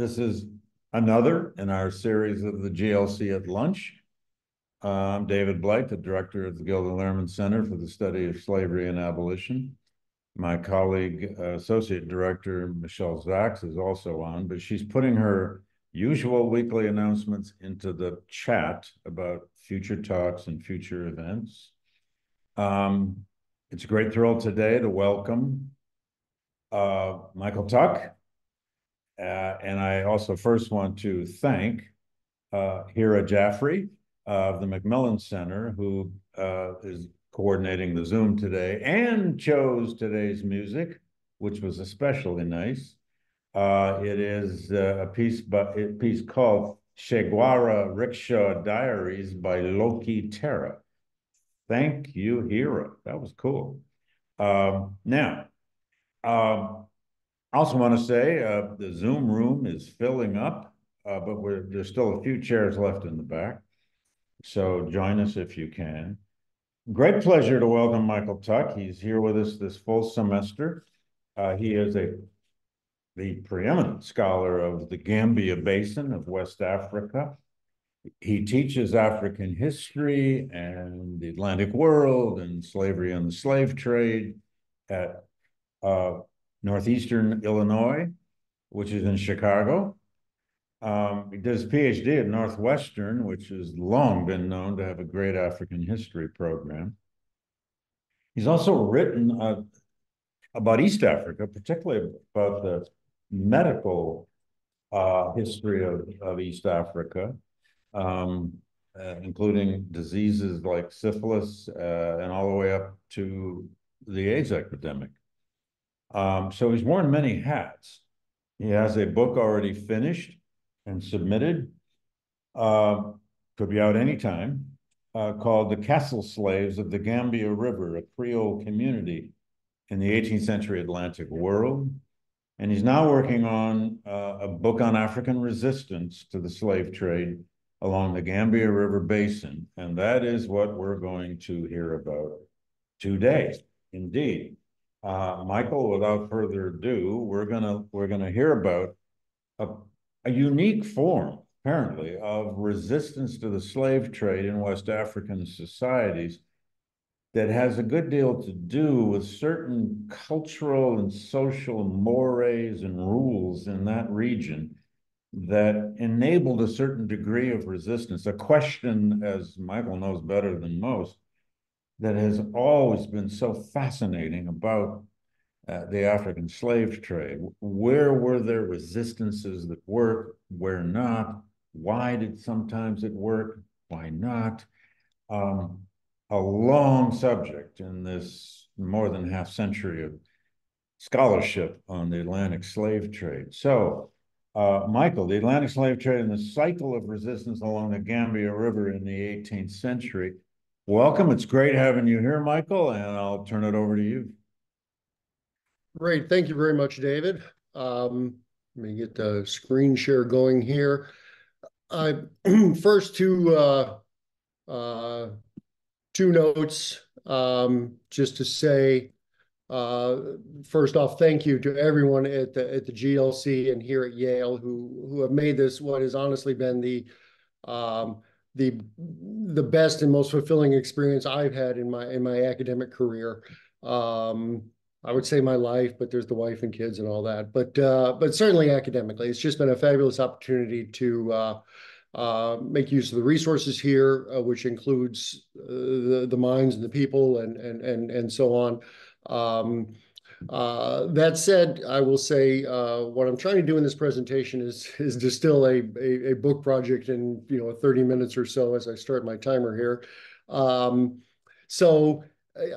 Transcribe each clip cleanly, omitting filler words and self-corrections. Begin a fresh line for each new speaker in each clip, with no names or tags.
This is another in our series of the GLC at Lunch. I'm David Blight, the director of the Gilder Lehrman Center for the Study of Slavery and Abolition. My colleague, Associate Director Michelle Zaks, is also on, but she's putting her usual weekly announcements into the chat about future talks and future events. It's a great thrill today to welcome Michael Tuck. And I also first want to thank Hira Jaffrey of the Macmillan Center, who is coordinating the Zoom today and chose today's music, which was especially nice. It is a piece called Sheguara Rickshaw Diaries by Loki Terra. Thank you, Hira. That was cool. Now, I also want to say the Zoom room is filling up, but there's still a few chairs left in the back. So join us if you can. Great pleasure to welcome Michael Tuck. He's here with us this full semester. He is the preeminent scholar of the Gambia Basin of West Africa. He teaches African history and the Atlantic world and slavery and the slave trade at Northeastern Illinois, which is in Chicago. He does PhD at Northwestern, which has long been known to have a great African history program. He's also written about East Africa, particularly about the medical history of East Africa, including diseases like syphilis and all the way up to the AIDS epidemic. So he's worn many hats. He has a book already finished and submitted, could be out anytime, called The Castle Slaves of the Gambia River, a Creole Community in the 18th Century Atlantic World. And he's now working on a book on African resistance to the slave trade along the Gambia River Basin. And that is what we're going to hear about today, indeed. Michael, without further ado, we're gonna hear about a unique form, apparently, of resistance to the slave trade in West African societies that has a good deal to do with certain cultural and social mores and rules in that region that enabled a certain degree of resistance. A question, as Michael knows better than most, that has always been so fascinating about the African slave trade. Where were there resistances that worked, where not? Why did sometimes it work, why not? A long subject in this more than half century of scholarship on the Atlantic slave trade. So, Michael, the Atlantic slave trade and the cycle of resistance along the Gambia River in the 18th century. Welcome. It's great having you here, Michael, and I'll turn it over to you.
Great. Thank you very much, David. Let me get the screen share going here. First two notes, just to say, first off, thank you to everyone at the GLC and here at Yale who have made this what has honestly been the best and most fulfilling experience I've had in my academic career. I would say my life, but there's the wife and kids and all that. But certainly academically, it's just been a fabulous opportunity to make use of the resources here, which includes the minds and the people and so on. That said, I will say what I'm trying to do in this presentation is distill a book project in 30 minutes or so as I start my timer here. So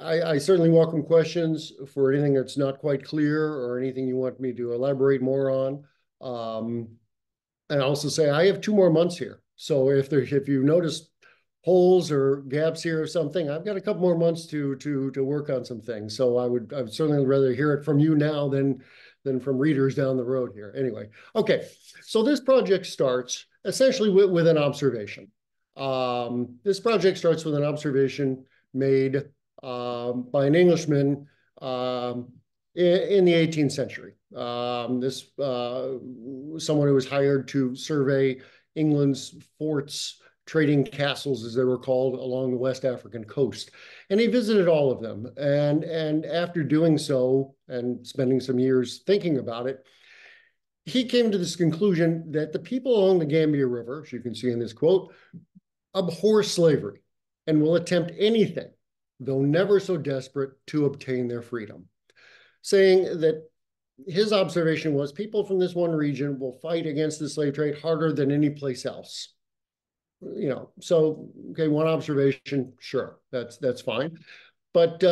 I certainly welcome questions for anything that's not quite clear or anything you want me to elaborate more on. And I also say I have 2 more months here. So if you notice holes or gaps here or something, I've got a couple more months to work on some things. So I would certainly rather hear it from you now than from readers down the road here. Anyway, okay. So this project starts essentially with an observation. This project starts with an observation made by an Englishman in the 18th century. Someone who was hired to survey England's forts, trading castles, as they were called, along the West African coast. And he visited all of them. And after doing so and spending some years thinking about it, he came to this conclusion that the people along the Gambia River, as you can see in this quote, abhor slavery and will attempt anything, though never so desperate, to obtain their freedom. Saying that his observation was people from this one region will fight against the slave trade harder than any place else. So, okay, one observation, sure, that's fine. But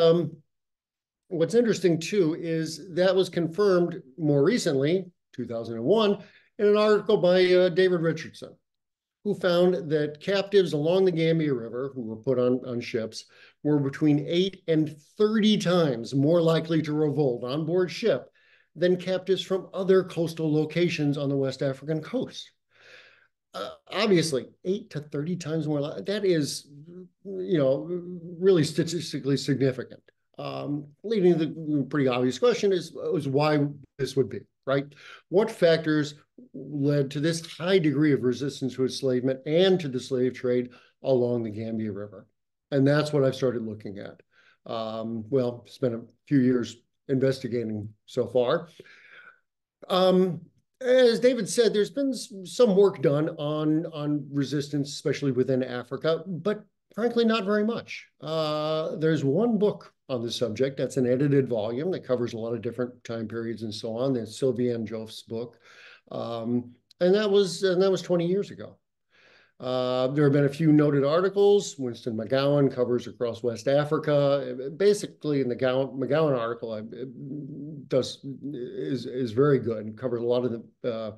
what's interesting too is that was confirmed more recently, 2001, in an article by David Richardson, who found that captives along the Gambia River, who were put on ships, were between 8 and 30 times more likely to revolt on board ship than captives from other coastal locations on the West African coast. Obviously, 8 to 30 times more. That is, really statistically significant. Leading to the pretty obvious question is why this would be, right? What factors led to this high degree of resistance to enslavement and to the slave trade along the Gambia River? And that's what I've started looking at. Spent a few years investigating so far. As David said, there's been some work done on resistance, especially within Africa, but frankly, not very much. There's one book on the subject that's an edited volume that covers a lot of different time periods and so on. That's Sylviane Joff's book, and that was 20 years ago. There have been a few noted articles. Winston McGowan covers across West Africa. Basically, in the McGowan article, is very good and covers a lot of the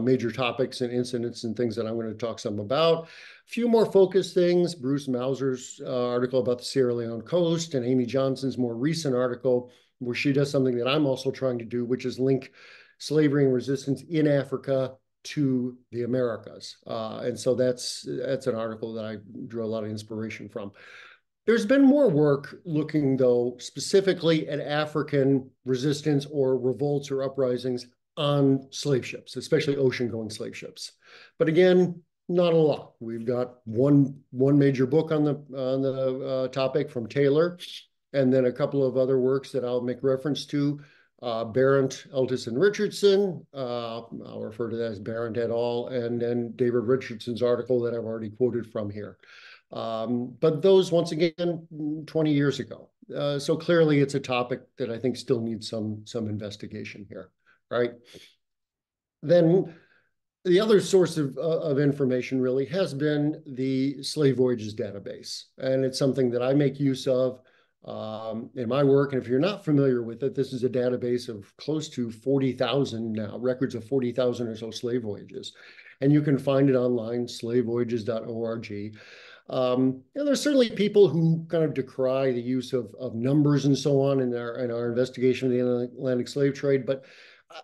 major topics and incidents and things that I'm going to talk some about. A few more focused things: Bruce Mauser's article about the Sierra Leone coast, and Amy Johnson's more recent article, where she does something that I'm also trying to do, which is link slavery and resistance in Africa to the Americas. And so that's an article that I drew a lot of inspiration from. There's been more work looking, though, specifically at African resistance or revolts or uprisings on slave ships, especially ocean-going slave ships. But again, not a lot. We've got one major book on the topic from Taylor, and then a couple of other works that I'll make reference to. Barrett, Eltis, and Richardson. I'll refer to that as Barrett et al. And then David Richardson's article that I've already quoted from here. But those, once again, 20 years ago. So clearly it's a topic that I think still needs some investigation here, right? Then the other source of information really has been the slave voyages database. And it's something that I make use of in my work. And if you're not familiar with it, this is a database of close to 40,000 now, records of 40,000 or so slave voyages. And you can find it online, slavevoyages.org. And there's certainly people who kind of decry the use of numbers and so on in our investigation of the Atlantic slave trade, but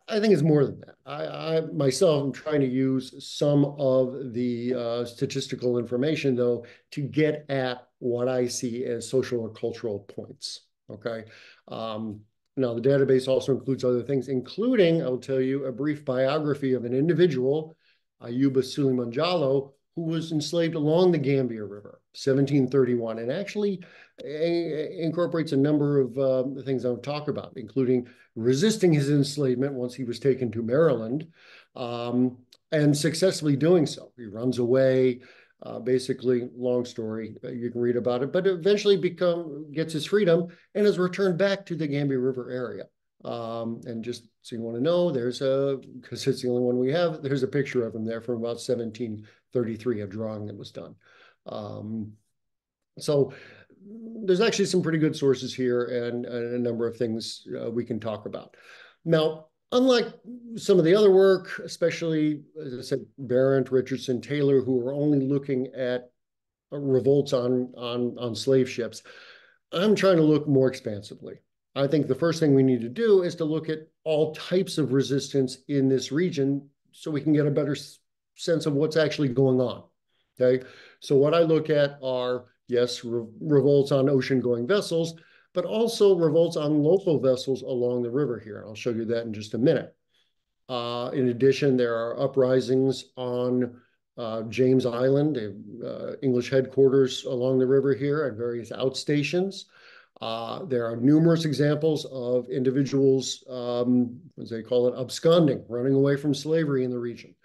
I think it's more than that. I myself am trying to use some of the statistical information, though, to get at what I see as social or cultural points, okay? Now, the database also includes other things, including, I'll tell you, a brief biography of an individual, Ayuba Suleiman Jallo, who was enslaved along the Gambia River, 1731, and actually incorporates a number of things I'll talk about, including resisting his enslavement once he was taken to Maryland, and successfully doing so. He runs away, basically, long story, you can read about it, but eventually gets his freedom and is returned back to the Gambia River area. And just so you want to know, because it's the only one we have, there's a picture of him there from about 1733, a drawing that was done. So there's actually some pretty good sources here and a number of things we can talk about. Now, unlike some of the other work, especially, as I said, Barrett, Richardson, Taylor, who are only looking at revolts on slave ships, I'm trying to look more expansively. I think the first thing we need to do is to look at all types of resistance in this region so we can get a better sense of what's actually going on, okay? So what I look at are, yes, revolts on ocean-going vessels, but also revolts on local vessels along the river here. I'll show you that in just a minute. In addition, there are uprisings on James Island, English headquarters along the river here, and various outstations. There are numerous examples of individuals, as they call it, absconding, running away from slavery in the region,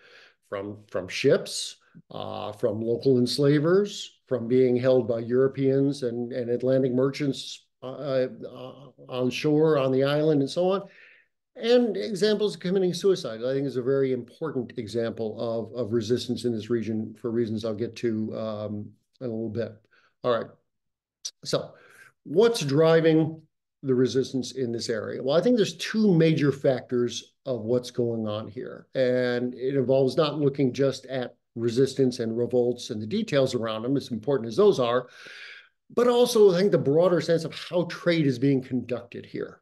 from ships, from local enslavers, from being held by Europeans and Atlantic merchants on shore, on the island, and so on. And examples of committing suicide, I think, is a very important example of resistance in this region for reasons I'll get to in a little bit. All right. So what's driving the resistance in this area? Well, I think there's two major factors of what's going on here. And it involves not looking just at resistance and revolts and the details around them, as important as those are, but also I think the broader sense of how trade is being conducted here.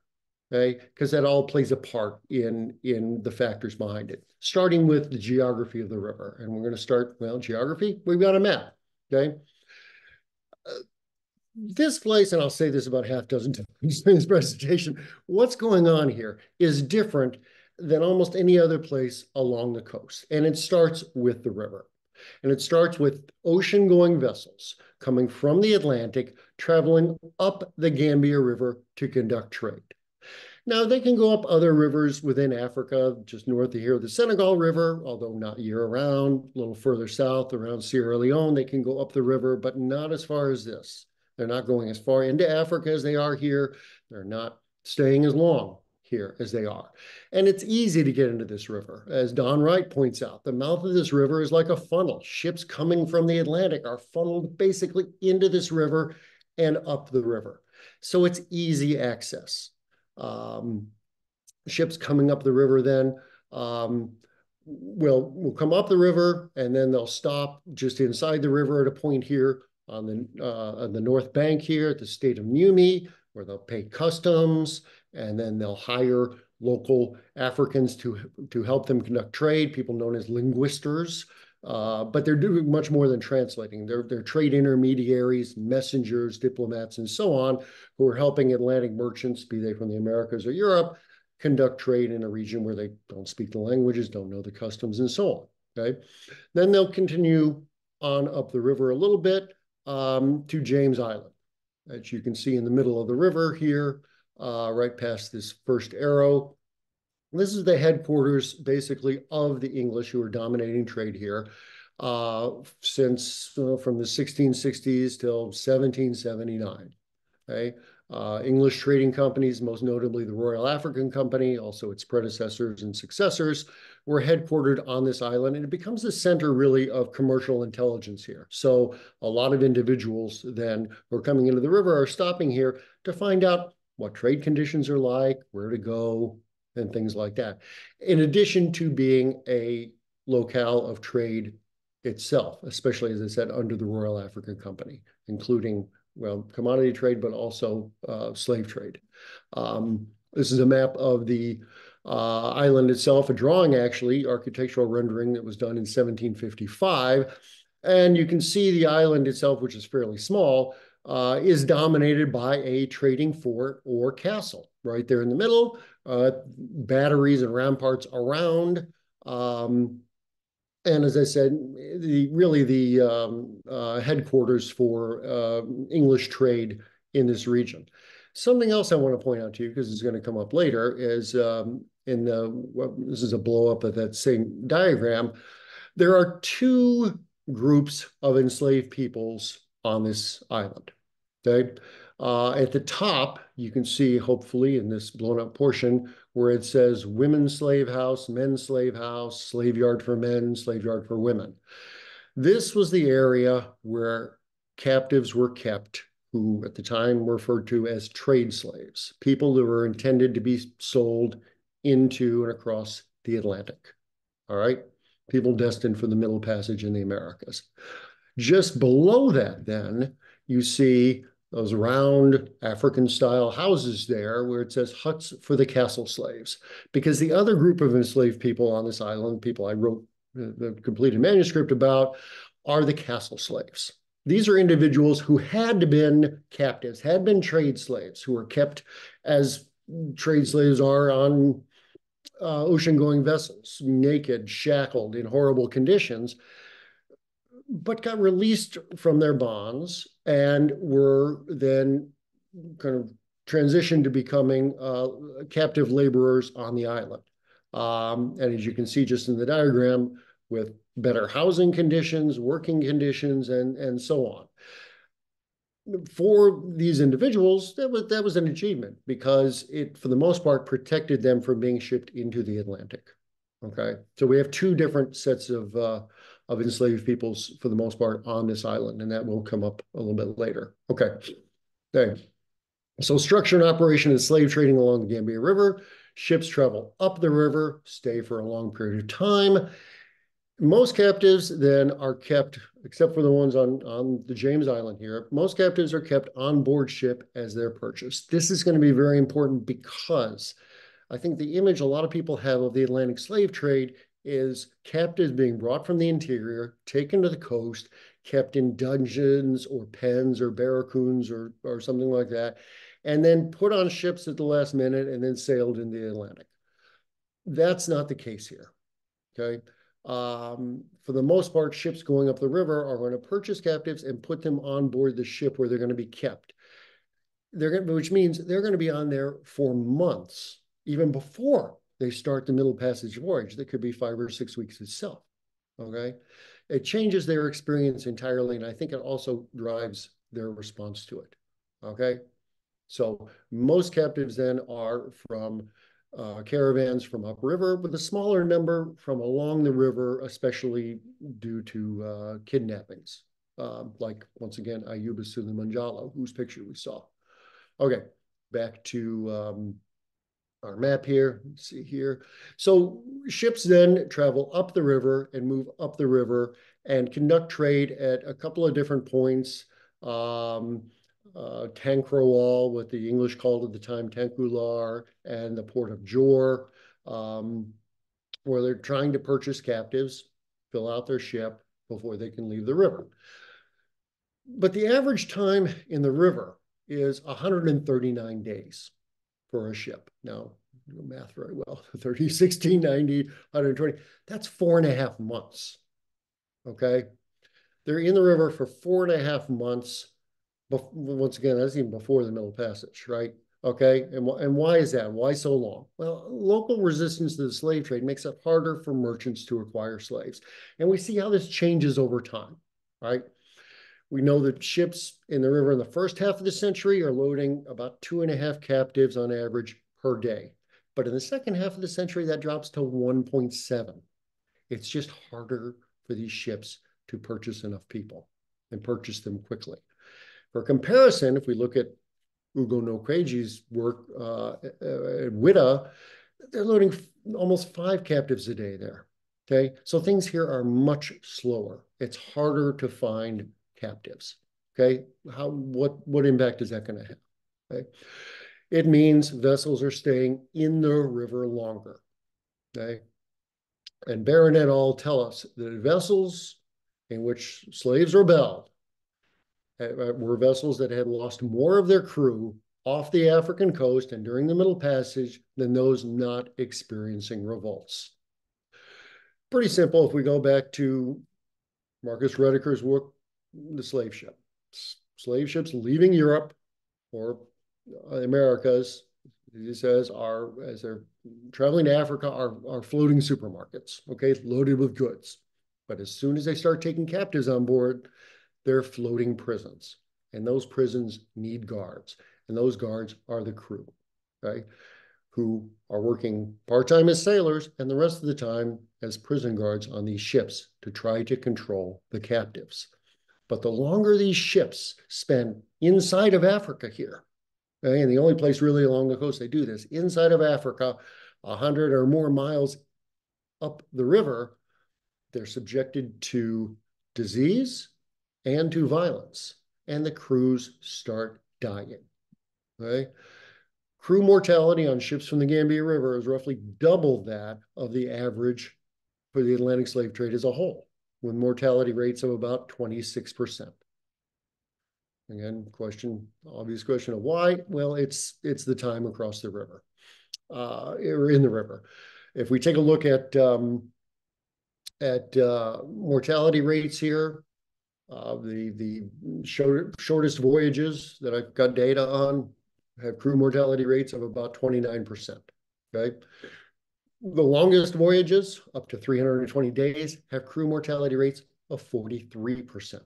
Okay, because that all plays a part in the factors behind it, starting with the geography of the river. And we're going to start, well, geography, we've got a map, okay? This place, and I'll say this about half dozen times in this presentation, what's going on here is different than almost any other place along the coast. And it starts with the river. And it starts with ocean-going vessels coming from the Atlantic, traveling up the Gambia River to conduct trade. Now, they can go up other rivers within Africa, just north of here, the Senegal River, although not year-round. A little further south, around Sierra Leone, they can go up the river, but not as far as this. They're not going as far into Africa as they are here. They're not staying as long here as they are. And it's easy to get into this river. As Don Wright points out, the mouth of this river is like a funnel. Ships coming from the Atlantic are funneled basically into this river and up the river. So it's easy access. Ships coming up the river then will come up the river, and then they'll stop just inside the river at a point here on the north bank here at the state of Mumi, where they'll pay customs, and then they'll hire local Africans to help them conduct trade, people known as linguisters. But they're doing much more than translating. They're trade intermediaries, messengers, diplomats, and so on, who are helping Atlantic merchants, be they from the Americas or Europe, conduct trade in a region where they don't speak the languages, don't know the customs, and so on. Okay, then they'll continue on up the river a little bit to James Island, as you can see in the middle of the river here, right past this first arrow. This is the headquarters, basically, of the English who are dominating trade here since from the 1660s till 1779. Okay, English trading companies, most notably the Royal African Company, also its predecessors and successors, were headquartered on this island, and it becomes the center, really, of commercial intelligence here. So a lot of individuals then who are coming into the river are stopping here to find out what trade conditions are like, where to go, and things like that. In addition to being a locale of trade itself, especially, as I said, under the Royal African Company, including, well, commodity trade, but also slave trade. This is a map of the island itself, a drawing, actually, architectural rendering that was done in 1755. And you can see the island itself, which is fairly small, is dominated by a trading fort or castle right there in the middle, batteries and ramparts around. And as I said, really the headquarters for English trade in this region. Something else I want to point out to you, because it's going to come up later, is this is a blow up of that same diagram. There are two groups of enslaved peoples on this island. Okay, at the top, you can see, hopefully, in this blown up portion, where it says women's slave house, men's slave house, slave yard for men, slave yard for women. This was the area where captives were kept, who at the time were referred to as trade slaves, people that were intended to be sold into and across the Atlantic. All right, people destined for the Middle Passage in the Americas. Just below that, then, you see those round African-style houses there where it says huts for the castle slaves, because the other group of enslaved people on this island, people I wrote the completed manuscript about, are the castle slaves. These are individuals who had been captives, had been trade slaves, who were kept as trade slaves are on ocean-going vessels, naked, shackled, in horrible conditions, but got released from their bonds and were then kind of transitioned to becoming captive laborers on the island. And as you can see just in the diagram, with better housing conditions, working conditions, and so on. For these individuals, that was an achievement because it, for the most part, protected them from being shipped into the Atlantic. Okay, so we have two different sets of enslaved peoples for the most part on this island, and that will come up a little bit later. Okay. So structure and operation of slave trading along the Gambia River. Ships travel up the river, stay for a long period of time. Most captives then are kept, except for the ones on the James Island here, most captives are kept on board ship as they're purchased. This is going to be very important because I think the image a lot of people have of the Atlantic slave trade is captives being brought from the interior, taken to the coast, kept in dungeons or pens or barracoons or something like that, and then put on ships at the last minute and then sailed in the Atlantic. That's not the case here, okay? For the most part, ships going up the river are going to purchase captives and put them on board the ship where they're going to be kept. Which means they're going to be on there for months, even before they start the Middle Passage voyage. That could be 5 or 6 weeks itself, okay? It changes their experience entirely, and I think it also drives their response to it, okay? So most captives then are from caravans from upriver, with a smaller number from along the river, especially due to kidnappings, like, once again, Ayuba Sulimanjalo, whose picture we saw. Okay, back to our map here. Let's see here. So ships then travel up the river and move up the river and conduct trade at a couple of different points. Tankrawal, what the English called at the time Tankular, and the port of Jor, where they're trying to purchase captives, fill out their ship before they can leave the river. But the average time in the river is 139 days for a ship. Now, do math very well. 30, 16, 90, 120. That's 4.5 months. Okay. They're in the river for 4.5 months. Once again, that's even before the Middle Passage, right? Okay, and why is that? Why so long? Well, local resistance to the slave trade makes it harder for merchants to acquire slaves. And we see how this changes over time, right? We know that ships in the river in the first half of the century are loading about 2.5 captives on average per day. But in the second half of the century, that drops to 1.7. It's just harder for these ships to purchase enough people and purchase them quickly. For comparison, if we look at Ugo Nokweji's work at WITA, they're loading almost 5 captives a day there. Okay, so things here are much slower. It's harder to find captives. Okay, what impact is that going to have? Okay, it means vessels are staying in the river longer. Okay, and Barron et al. Tell us that vessels in which slaves rebelled were vessels that had lost more of their crew off the African coast and during the Middle Passage than those not experiencing revolts. Pretty simple if we go back to Marcus Rediker's work, The Slave Ship. Slave ships leaving Europe or Americas, he says, as they're traveling to Africa, are floating supermarkets, okay, loaded with goods. But as soon as they start taking captives on board, they're floating prisons, and those prisons need guards, and those guards are the crew, okay, who are working part-time as sailors and the rest of the time as prison guards on these ships to try to control the captives. But the longer these ships spend inside of Africa here, okay, and the only place really along the coast they do this, inside of Africa, 100 or more miles up the river, they're subjected to disease and to violence, and the crews start dying. Okay? Crew mortality on ships from the Gambia River is roughly double that of the average for the Atlantic slave trade as a whole, with mortality rates of about 26%. Again, obvious question of why? Well, it's the time across the river, or in the river. If we take a look at mortality rates here, the shortest voyages that I've got data on have crew mortality rates of about 29%. Okay. The longest voyages, up to 320 days, have crew mortality rates of 43%.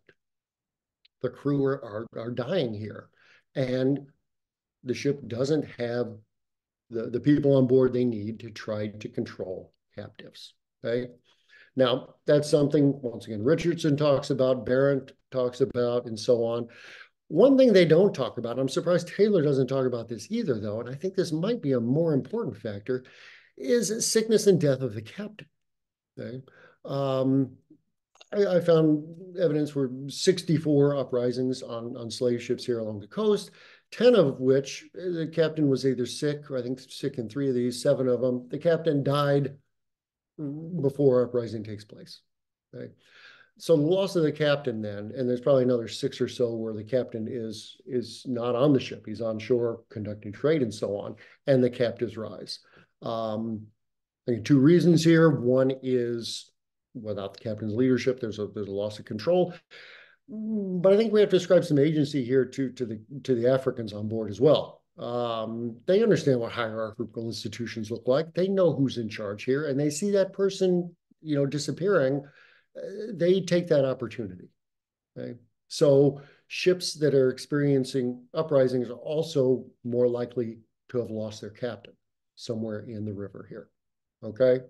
The crew are dying here, and the ship doesn't have the people on board they need to try to control captives. Okay. Now, that's something, once again, Richardson talks about, Barrett talks about, and so on. One thing they don't talk about, I'm surprised Taylor doesn't talk about this either, though, and I think this might be a more important factor, is sickness and death of the captain. Okay. I found evidence for 64 uprisings on slave ships here along the coast, 10 of which the captain was either sick, or I think sick in 3 of these, 7 of them. The captain died before uprising takes place. Okay. So the loss of the captain then, and there's probably another 6 or so where the captain is not on the ship. He's on shore conducting trade and so on, and the captives rise. I think 2 reasons here. One is without the captain's leadership, there's a loss of control. But I think we have to ascribe some agency here to the Africans on board as well. They understand what hierarchical institutions look like. They know who's in charge here, and they see that person, disappearing. They take that opportunity. Okay? So ships that are experiencing uprisings are also more likely to have lost their captain somewhere in the river here. Okay.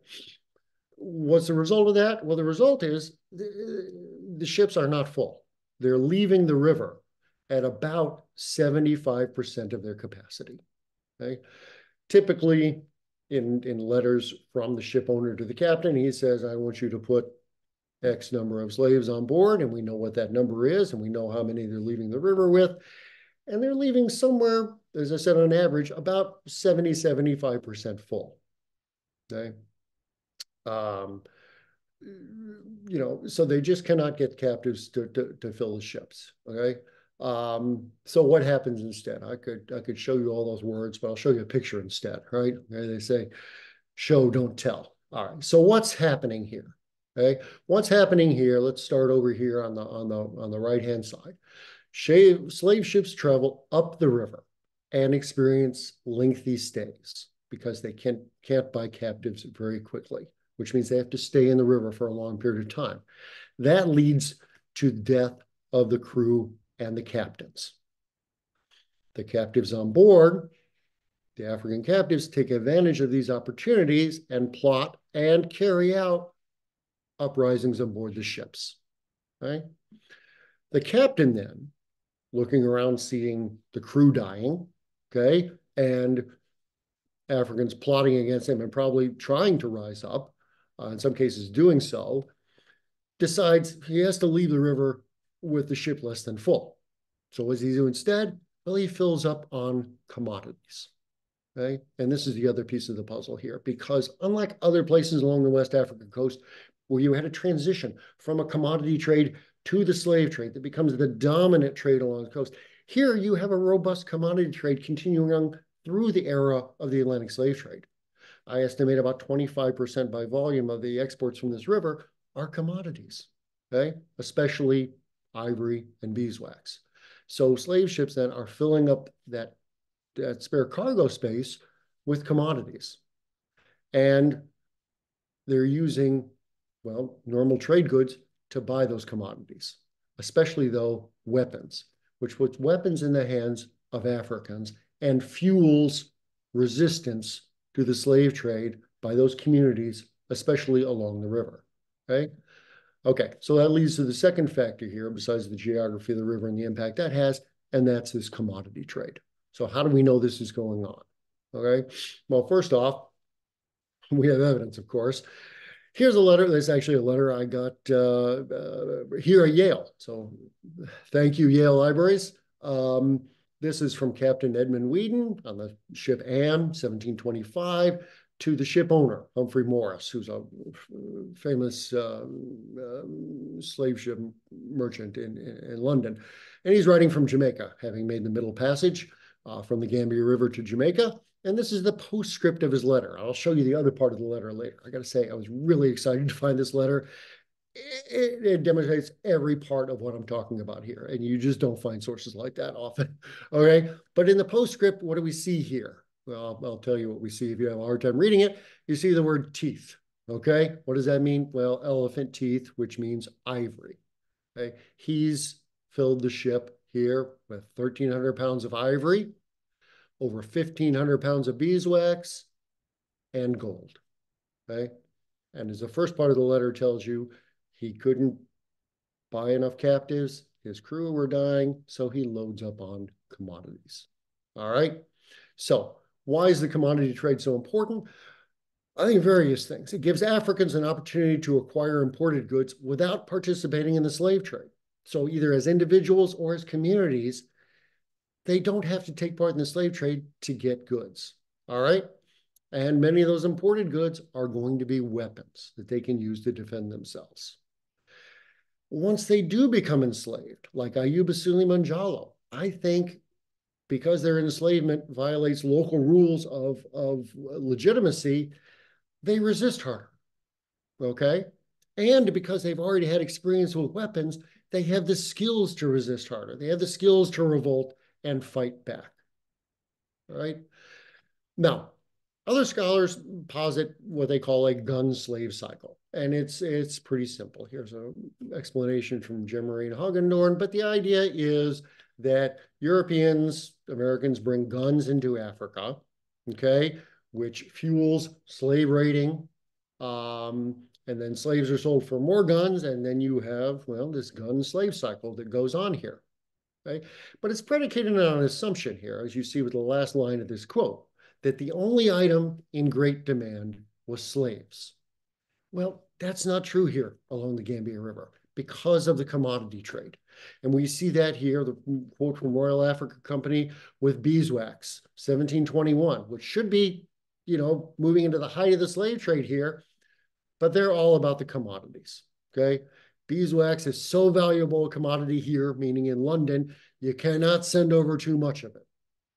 What's the result of that? Well, the result is the ships are not full. They're leaving the river at about 75% of their capacity. Okay? Typically, in letters from the ship owner to the captain, he says, I want you to put X number of slaves on board, and we know what that number is, and we know how many they're leaving the river with. And they're leaving somewhere, as I said, on average, about 75% full. Okay? So they just cannot get captives to fill the ships. Okay. So what happens instead? I could show you all those words, but I'll show you a picture instead, right? Okay, they say, show, don't tell. All right. So what's happening here? Okay. What's happening here? Let's start over here on the right-hand side. Slave ships travel up the river and experience lengthy stays because they can't buy captives very quickly, which means they have to stay in the river for a long period of time. That leads to the death of the crew and the captains. The captives on board, the African captives, take advantage of these opportunities and plot and carry out uprisings on board the ships. Okay? The captain then, looking around, seeing the crew dying, okay, and Africans plotting against him and probably trying to rise up, in some cases doing so, decides he has to leave the river with the ship less than full. So what does he do instead? Well, he fills up on commodities. Okay? And this is the other piece of the puzzle here, because unlike other places along the West African coast where you had a transition from a commodity trade to the slave trade that becomes the dominant trade along the coast, here you have a robust commodity trade continuing on through the era of the Atlantic slave trade. I estimate about 25% by volume of the exports from this river are commodities, okay? Especially ivory and beeswax. So slave ships then are filling up that spare cargo space with commodities. And they're using, well, normal trade goods to buy those commodities, especially, though, weapons, which puts weapons in the hands of Africans and fuels resistance to the slave trade by those communities, especially along the river. Okay? Okay, so that leads to the second factor here, besides the geography of the river and the impact that has, and that's this commodity trade. So how do we know this is going on? Okay, well, first off, we have evidence, of course. Here's a letter. That's actually a letter I got here at Yale. So thank you, Yale Libraries. This is from Captain Edmund Whedon on the ship Anne, 1725, to the ship owner, Humphrey Morris, who's a famous slave ship merchant in London. And he's writing from Jamaica, having made the Middle Passage from the Gambia River to Jamaica. And this is the postscript of his letter. I'll show you the other part of the letter later. I got to say, I was really excited to find this letter. It demonstrates every part of what I'm talking about here. And you just don't find sources like that often. Okay. But in the postscript, what do we see here? Well, I'll tell you what we see. If you have a hard time reading it, you see the word teeth. Okay. What does that mean? Well, elephant teeth, which means ivory. Okay. He's filled the ship here with 1,300 pounds of ivory, over 1,500 pounds of beeswax, and gold. Okay. And as the first part of the letter tells you, he couldn't buy enough captives. His crew were dying, so he loads up on commodities. All right. So why is the commodity trade so important? I think various things. It gives Africans an opportunity to acquire imported goods without participating in the slave trade. So either as individuals or as communities, they don't have to take part in the slave trade to get goods. All right. And many of those imported goods are going to be weapons that they can use to defend themselves. Once they do become enslaved, like Ayuba Suleiman Jallo, I think because their enslavement violates local rules of legitimacy, they resist harder, okay? And because they've already had experience with weapons, they have the skills to resist harder. They have the skills to revolt and fight back, all right? Now, other scholars posit what they call a gun slave cycle. And it's pretty simple. Here's an explanation from Jemery and Hagendorn, but the idea is that Europeans, Americans bring guns into Africa, okay, which fuels slave raiding. And then slaves are sold for more guns, and then you have, well, this gun slave cycle that goes on here, okay? But it's predicated on an assumption here, as you see with the last line of this quote, that the only item in great demand was slaves. Well, that's not true here along the Gambia River because of the commodity trade. And we see that here, the quote from Royal Africa Company with beeswax, 1721, which should be, moving into the height of the slave trade here, but they're all about the commodities, okay? Beeswax is so valuable a commodity here, meaning in London, you cannot send over too much of it,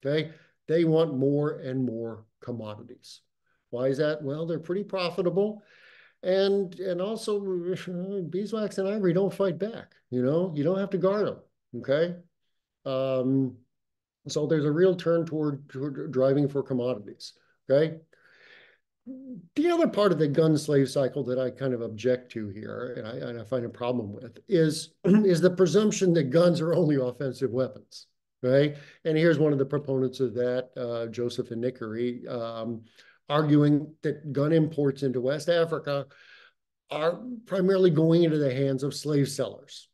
okay? They want more and more commodities. Why is that? Well, they're pretty profitable. And also beeswax and ivory don't fight back, you don't have to guard them, okay? So there's a real turn toward driving for commodities, okay? The other part of the gun slave cycle that I kind of object to here, and I find a problem with, is the presumption that guns are only offensive weapons, right? And here's one of the proponents of that, Joseph and Nickery, arguing that gun imports into West Africa are primarily going into the hands of slave sellers.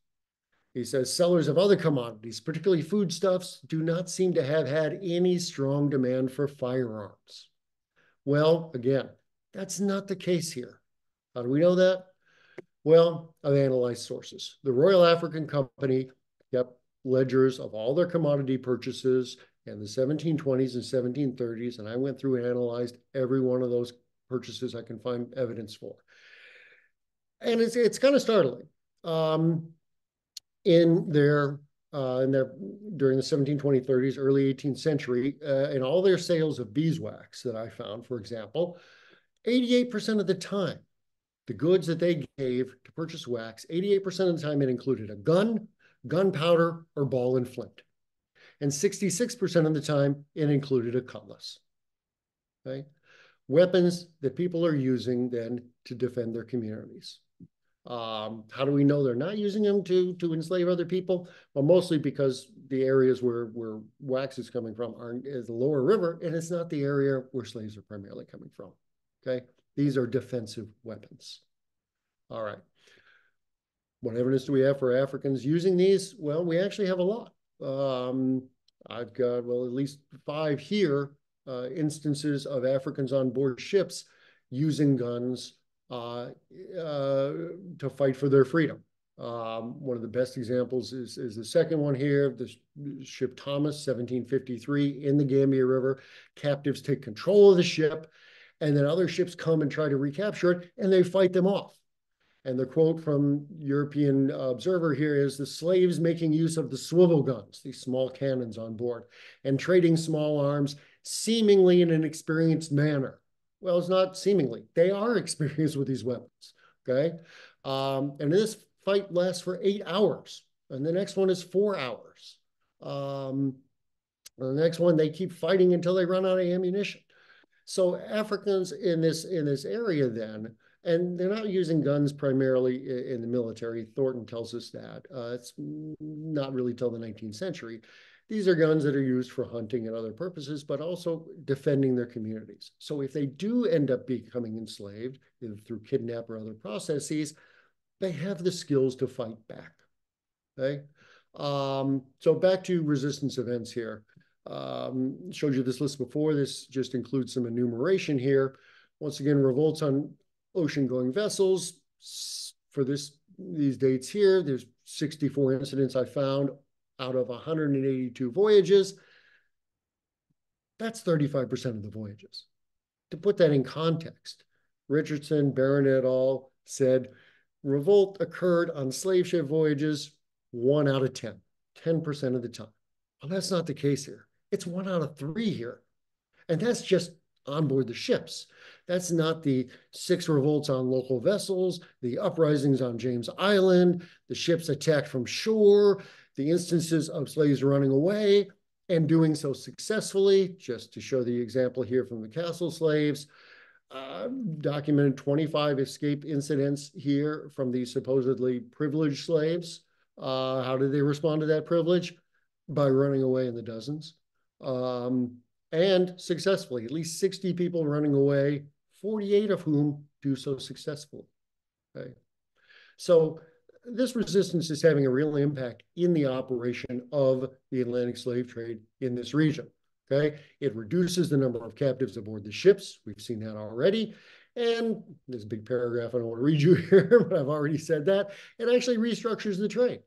He says sellers of other commodities, particularly foodstuffs, do not seem to have had any strong demand for firearms. Well, again, that's not the case here. How do we know that? Well, I've analyzed sources. The Royal African Company kept ledgers of all their commodity purchases in the 1720s and 1730s, and I went through and analyzed every one of those purchases I can find evidence for. And it's kind of startling. During the 1720s, 30s, early 18th century, in all their sales of beeswax that I found, for example, 88% of the time, the goods that they gave to purchase wax, 88% of the time it included a gun, gunpowder, or ball and flint. And 66% of the time it included a cutlass. Okay? Weapons that people are using then to defend their communities. How do we know they're not using them to enslave other people? Well, mostly because the areas where wax is coming from is the lower river, and it's not the area where slaves are primarily coming from. Okay, these are defensive weapons. All right. What evidence do we have for Africans using these? Well, we actually have a lot. I've got, well, at least 5 here, instances of Africans on board ships using guns to fight for their freedom. One of the best examples is the second one here, the ship Thomas, 1753, in the Gambia River. Captives take control of the ship, And then other ships come and try to recapture it, and they fight them off. And the quote from European observer here is, the slaves making use of the swivel guns, these small cannons on board, and trading small arms, seemingly in an experienced manner. Well, it's not seemingly. They are experienced with these weapons, okay? And this fight lasts for 8 hours, and the next one is 4 hours. The next one, they keep fighting until they run out of ammunition. So Africans in this area then, and they're not using guns primarily in the military. Thornton tells us that. It's not really till the 19th century. These are guns that are used for hunting and other purposes, but also defending their communities. So if they do end up becoming enslaved, either through kidnap or other processes, they have the skills to fight back, okay? So back to resistance events here. Showed you this list before. This just includes some enumeration here. Once again, revolts on ocean-going vessels. For these dates here, there's 64 incidents I found out of 182 voyages. That's 35% of the voyages. To put that in context, Richardson, Barron et al. Said revolt occurred on slave ship voyages 1 out of 10, 10% of the time. Well, that's not the case here. It's 1 out of 3 here. And that's just on board the ships. That's not the 6 revolts on local vessels, the uprisings on James Island, the ships attacked from shore, the instances of slaves running away and doing so successfully. Just to show the example here from the castle slaves, documented 25 escape incidents here from these supposedly privileged slaves. How did they respond to that privilege? By running away in the dozens. And successfully, at least 60 people running away, 48 of whom do so successfully. Okay. So this resistance is having a real impact in the operation of the Atlantic slave trade in this region. Okay. It reduces the number of captives aboard the ships. We've seen that already. And there's a big paragraph I don't want to read you here, but I've already said that. It actually restructures the trade.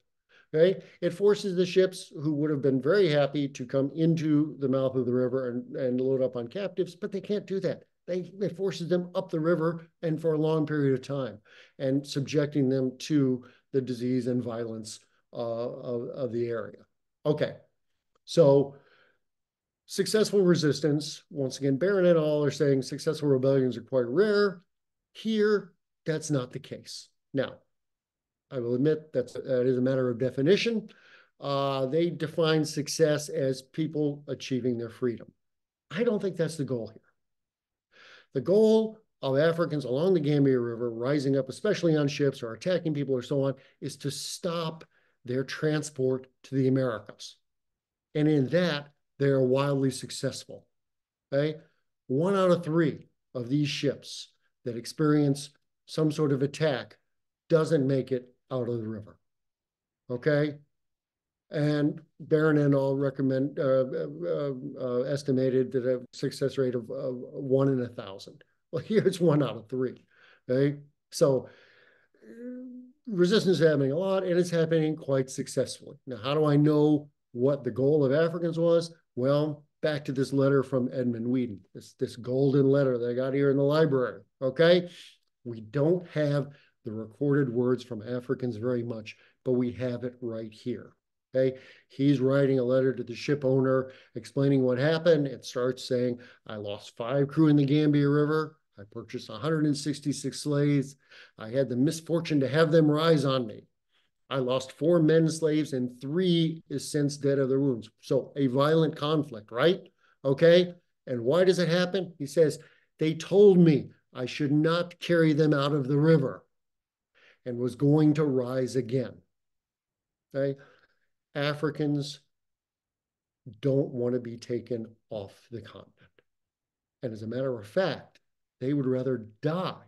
Okay, it forces the ships who would have been very happy to come into the mouth of the river and load up on captives, but they can't do that. It forces them up the river and for a long period of time, and subjecting them to the disease and violence of the area. Okay, so successful resistance. Once again, Barron et al. Are saying successful rebellions are quite rare. Here, that's not the case. Now, I will admit that is a matter of definition. They define success as people achieving their freedom. I don't think that's the goal here. The goal of Africans along the Gambia River, rising up, especially on ships or attacking people or so on, is to stop their transport to the Americas. And in that, they are wildly successful. Okay? 1 out of 3 of these ships that experience some sort of attack doesn't make it out of the river. Okay? And Barron et al. Recommend estimated that a success rate of 1 in 1,000. Well, here it's 1 out of 3. Okay? So resistance is happening a lot, and it's happening quite successfully. Now, how do I know what the goal of Africans was? Well, back to this letter from Edmund Whedon, this golden letter that I got here in the library. Okay? We don't have the recorded words from Africans very much, but we have it right here. Okay, he's writing a letter to the ship owner explaining what happened. It starts saying, I lost 5 crew in the Gambia River. I purchased 166 slaves. I had the misfortune to have them rise on me. I lost 4 men slaves and 3 is since dead of their wounds. So a violent conflict, right? Okay, and why does it happen? He says, they told me I should not carry them out of the river and was going to rise again. Okay? Africans don't want to be taken off the continent. And as a matter of fact, they would rather die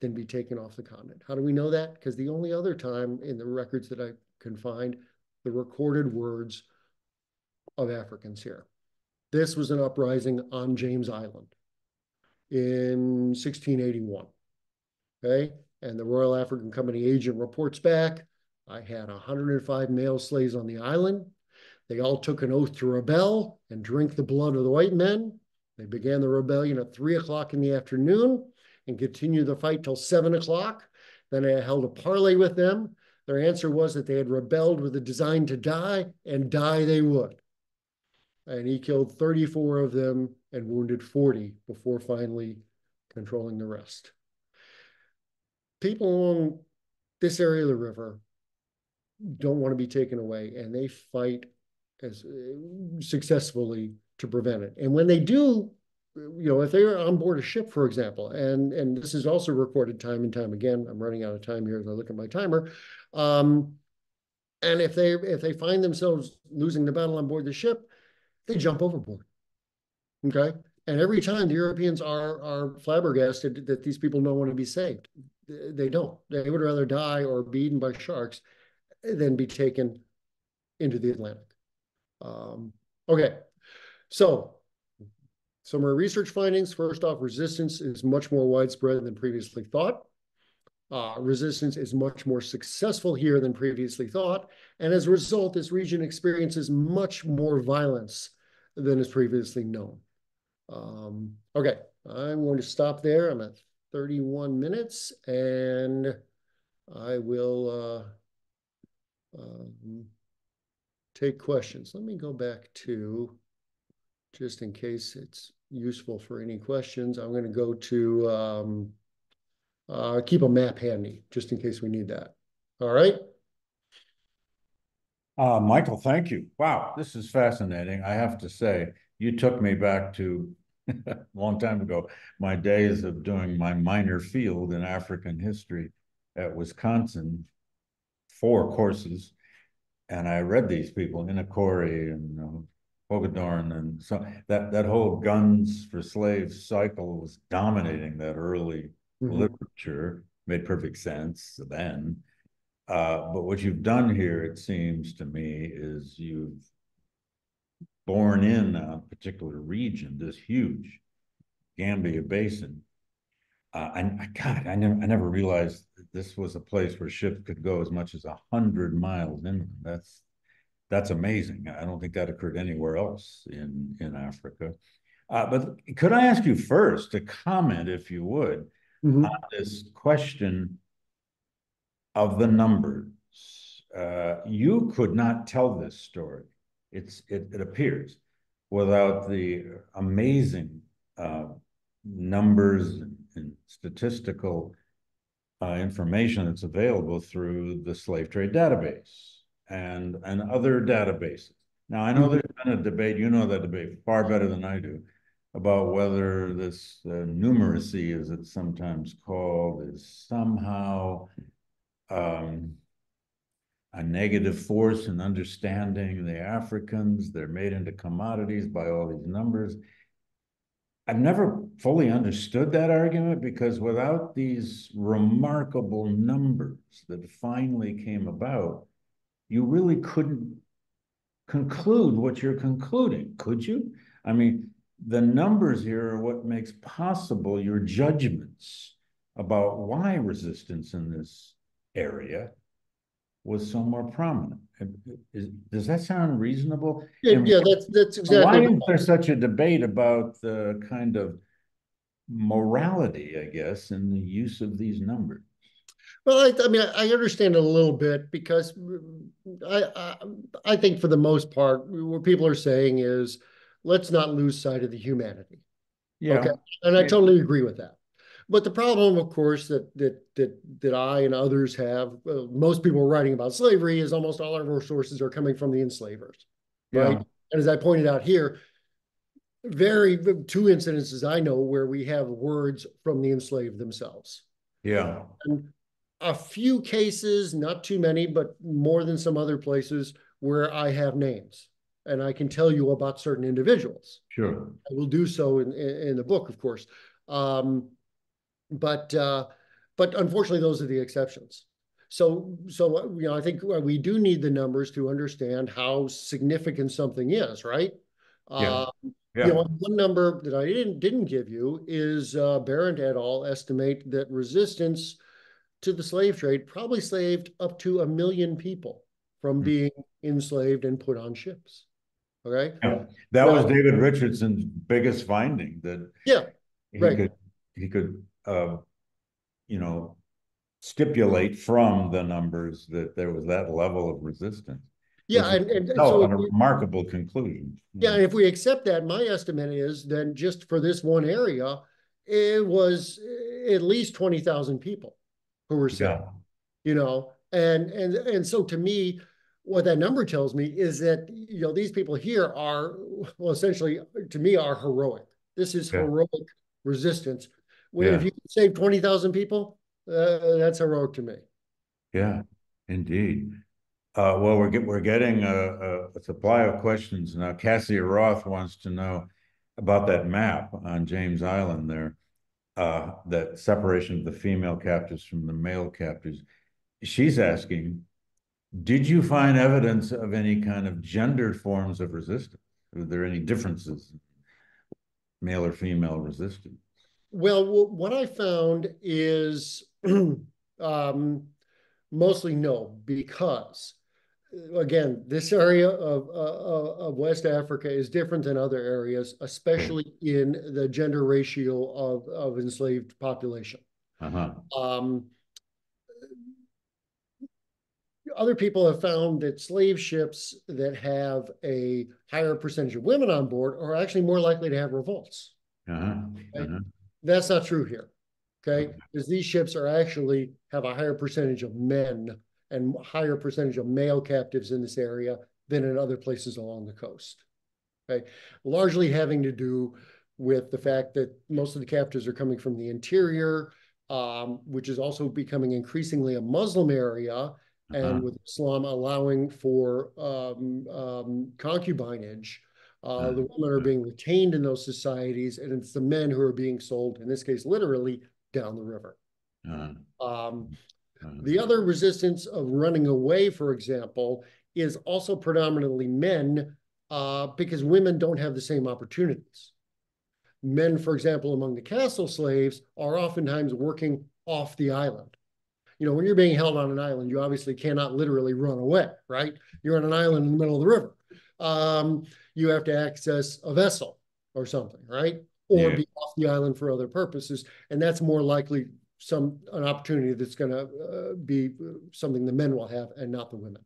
than be taken off the continent. How do we know that? Because the only other time in the records that I can find, the recorded words of Africans here. This was an uprising on James Island in 1681. Okay? And the Royal African Company agent reports back, I had 105 male slaves on the island. They all took an oath to rebel and drink the blood of the white men. They began the rebellion at 3 o'clock in the afternoon and continued the fight till 7 o'clock. Then I held a parley with them. Their answer was that they had rebelled with a design to die, and die they would. And he killed 34 of them and wounded 40 before finally controlling the rest. People along this area of the river don't want to be taken away, and they fight as successfully to prevent it. And when they do, if they're on board a ship, for example, and this is also recorded time and time again. I'm running out of time here as I look at my timer. And if they find themselves losing the battle on board the ship, they jump overboard. Okay. And every time the Europeans are flabbergasted that these people don't want to be saved. They don't. They would rather die or be eaten by sharks than be taken into the Atlantic. Okay. So some of our research findings. First off, resistance is much more widespread than previously thought. Resistance is much more successful here than previously thought. And as a result, this region experiences much more violence than is previously known. Okay, I'm going to stop there. I'm at 31 minutes, and I will take questions. Let me go back to, just in case it's useful for any questions, I'm going to go to keep a map handy, just in case we need that. All right?
Michael, thank you. Wow, this is fascinating. I have to say, you took me back to a long time ago, my days of doing my minor field in African history at Wisconsin, 4 courses. And I read these people, Inakori and Hogadorn, and so that whole guns for slaves cycle was dominating that early literature. Made perfect sense then. But what you've done here, it seems to me, is you've borne in a particular region, this huge Gambia Basin. God, I never realized that this was a place where ships could go as much as 100 miles inland. That's amazing. I don't think that occurred anywhere else in Africa. But could I ask you first to comment, if you would, on this question of the numbers? You could not tell this story, it appears, without the amazing numbers and statistical information that's available through the slave trade database and other databases. Now, I know there's been a debate, you know that debate far better than I do, about whether this numeracy, as it's sometimes called, is somehow a negative force in understanding the Africans. They're made into commodities by all these numbers. I've never fully understood that argument, because without these remarkable numbers that finally came about, you really couldn't conclude what you're concluding, could you? I mean, the numbers here are what makes possible your judgments about why resistance in this area was so more prominent. Does that sound reasonable?
Yeah, that's exactly.
Why is there such a debate about the kind of morality, I guess, in the use of these numbers?
Well, I mean, I understand it a little bit, because I think for the most part, what people are saying is, let's not lose sight of the humanity.
Yeah.
Okay, and I totally agree with that. But the problem, of course, that I and others have, most people writing about slavery, is almost all of our sources are coming from the enslavers, right? And as I pointed out here, two incidences I know where we have words from the enslaved themselves.
Yeah.
And a few cases, not too many, but more than some other places, where I have names and I can tell you about certain individuals. Sure. I will do so in the book, of course. But unfortunately, those are the exceptions. So I think we do need the numbers to understand how significant something is, right? One number that I didn't give you is Barrett et al. Estimate that resistance to the slave trade probably saved up to 1 million people from being enslaved and put on ships. Okay.
Yeah. That was
Now,
David Richardson's biggest finding, that
yeah,
he
right.
could he could you know, stipulate from the numbers that there was that level of resistance,
Yeah,
which is
and so
itself
if
a
we,
remarkable conclusion.
yeah, and if we accept that, my estimate is then just for this one area, it was at least 20,000 people who were saved,
Yeah,
and so to me, what that number tells me is that these people here are, well, essentially to me, are heroic. This is
yeah,
heroic resistance. If
yeah,
you save 20,000 people, that's heroic to me.
yeah, indeed. Well, we're getting a supply of questions now. Cassie Roth wants to know about that map on James Island there, that separation of the female captives from the male captives. She's asking, did you find evidence of any kind of gendered forms of resistance? Were there any differences, male or female resistance?
Well, what I found is um, mostly no, because again, this area of West Africa is different than other areas,
Okay.
especially in the gender ratio of enslaved population.
Uh-huh.
Um, Other people have found that slave ships that have a higher percentage of women on board are actually more likely to have revolts.
Uh-huh.
Okay?
Uh-huh.
That's not true here. Okay, because these ships are actually have a higher percentage of men and higher percentage of male captives in this area than in other places along the coast. Okay, largely having to do with the fact that most of the captives are coming from the interior, which is also becoming increasingly a Muslim area,
Uh-huh.
and with Islam allowing for concubinage. The women are being retained in those societies, and it's the men who are being sold, in this case, literally down the river.
Uh-huh.
Um,
Uh-huh.
the other resistance of running away, for example, is also predominantly men, because women don't have the same opportunities. Men, for example, among the castle slaves are oftentimes working off the island. When you're being held on an island, you obviously cannot literally run away, right? You're on an island in the middle of the river. You have to access a vessel or something, right? Or
Yeah.
be off the island for other purposes. And that's more likely an opportunity that's going to be something the men will have and not the women.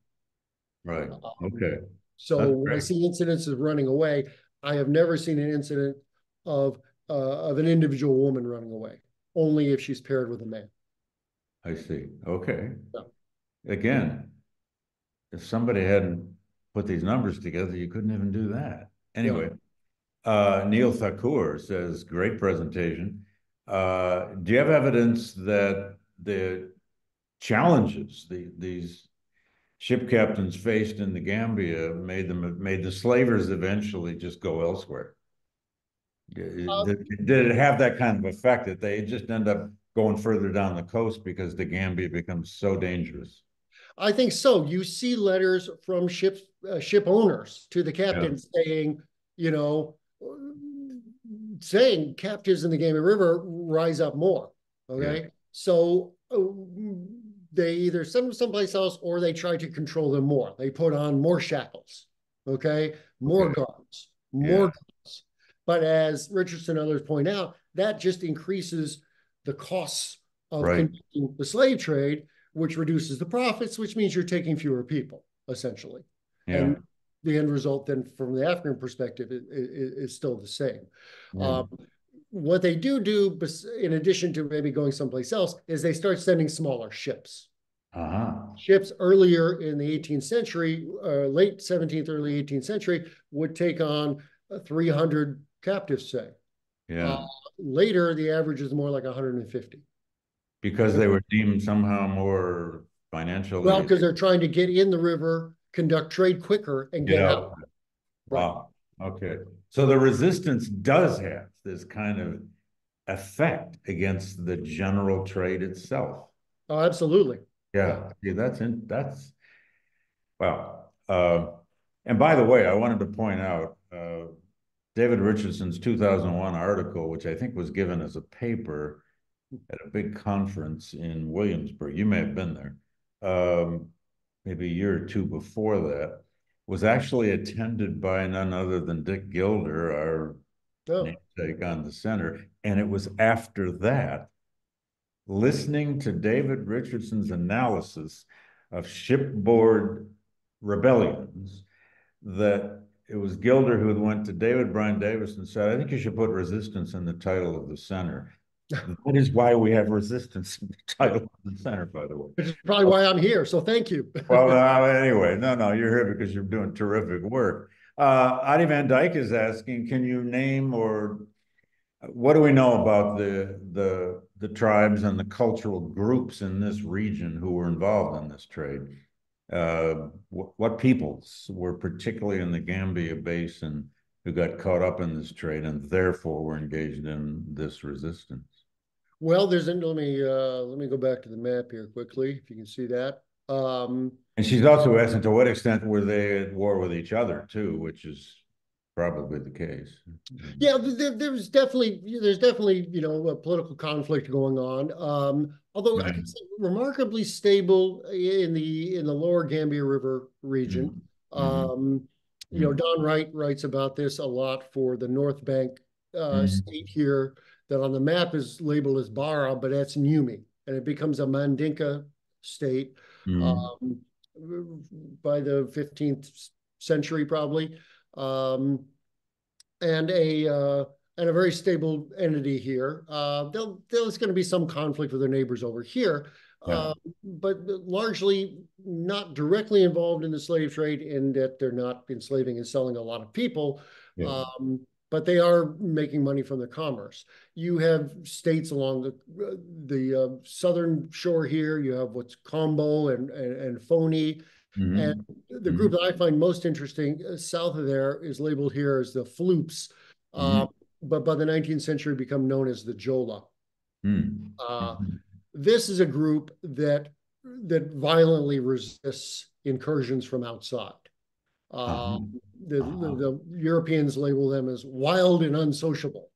Right.
Um,
Okay.
so
That's
when I
great.
see incidents of running away, I have never seen an incident of an individual woman running away, only if she's paired with a man.
I see. Okay.
So,
Again, if somebody hadn't put these numbers together, you couldn't even do that.
yeah.
Anyway, Neil Thakur says, great presentation. Do you have evidence that the challenges these ship captains faced in the Gambia made the slavers eventually just go elsewhere? Did it have that kind of effect that they just end up going further down the coast because the Gambia becomes so dangerous?
I think so. You see letters from ship owners to the
Yeah,
captain saying, you know, saying captives in the Gambia River rise up more.
yeah,
Okay, so they either send them someplace else or they try to control them more. They put on more shackles. Okay, more
okay,
guards, more
yeah,
guards. But as Richardson and others point out, that just increases the costs of
right,
conducting the slave trade, which reduces the profits, which means you're taking fewer people, essentially.
yeah,
And the end result then from the African perspective is still the same.
yeah,
Um, what they do in addition to maybe going someplace else, is they start sending smaller ships.
uh-huh,
Ships earlier in the 18th century, late 17th, early 18th century, would take on 300 captives, say. Uh,
yeah,
Later, the average is more like 150.
because
Okay.
they were deemed somehow more
Well,
financially
because they're trying to get in the river, conduct trade quicker, and
get
get out.
out.
Right.
Wow. Okay. So the resistance does have this kind of effect against the general trade itself.
Oh, absolutely. Yeah.
Yeah. See, that's well. And by the way, I wanted to point out David Richardson's 2001 article, which I think was given as a paper at a big conference in Williamsburg. You may have been there, maybe a year or two before that. was actually attended by none other than Dick Gilder, our
Oh,
namesake on the center. And it was after that, listening to David Richardson's analysis of shipboard rebellions, that it was Gilder who went to David Bryan Davis and said, I think you should put resistance in the title of the center. That is why we have resistance in the title of the center, by the way.
which is probably why I'm here. So thank you.
Well, anyway, no, you're here because you're doing terrific work. Adi Van Dyke is asking, can you name, or what do we know about the tribes and the cultural groups in this region who were involved in this trade? What peoples were particularly in the Gambia Basin who got caught up in this trade and therefore were engaged in this resistance?
Well, let me go back to the map here quickly, if you can see that.
And she's also asking, to what extent were they at war with each other too, which is probably the case.
Yeah, there's definitely a political conflict going on. Although I
Yeah.
can say remarkably stable in the lower Gambia River region.
Mm-hmm.
Don Wright writes about this a lot for the North Bank
Mm-hmm.
state here, that on the map is labeled as Bara, but that's Numi, and it becomes a Mandinka state
Mm-hmm.
um, by the 15th century, probably. Um, and a very stable entity here. There's going to be some conflict with their neighbors over here,
Yeah.
but largely not directly involved in the slave trade, in that they're not enslaving and selling a lot of people.
Yeah.
But they are making money from the commerce. You have states along the southern shore here. You have what's Combo and Phony. And
Mm-hmm.
the group that I find most interesting south of there is labeled here as the Floops,
Mm-hmm.
but by the 19th century become known as the Jola. Uh,
Mm-hmm.
this is a group that violently resists incursions from outside. Uh,
Uh-huh.
the Europeans label them as wild and unsociable.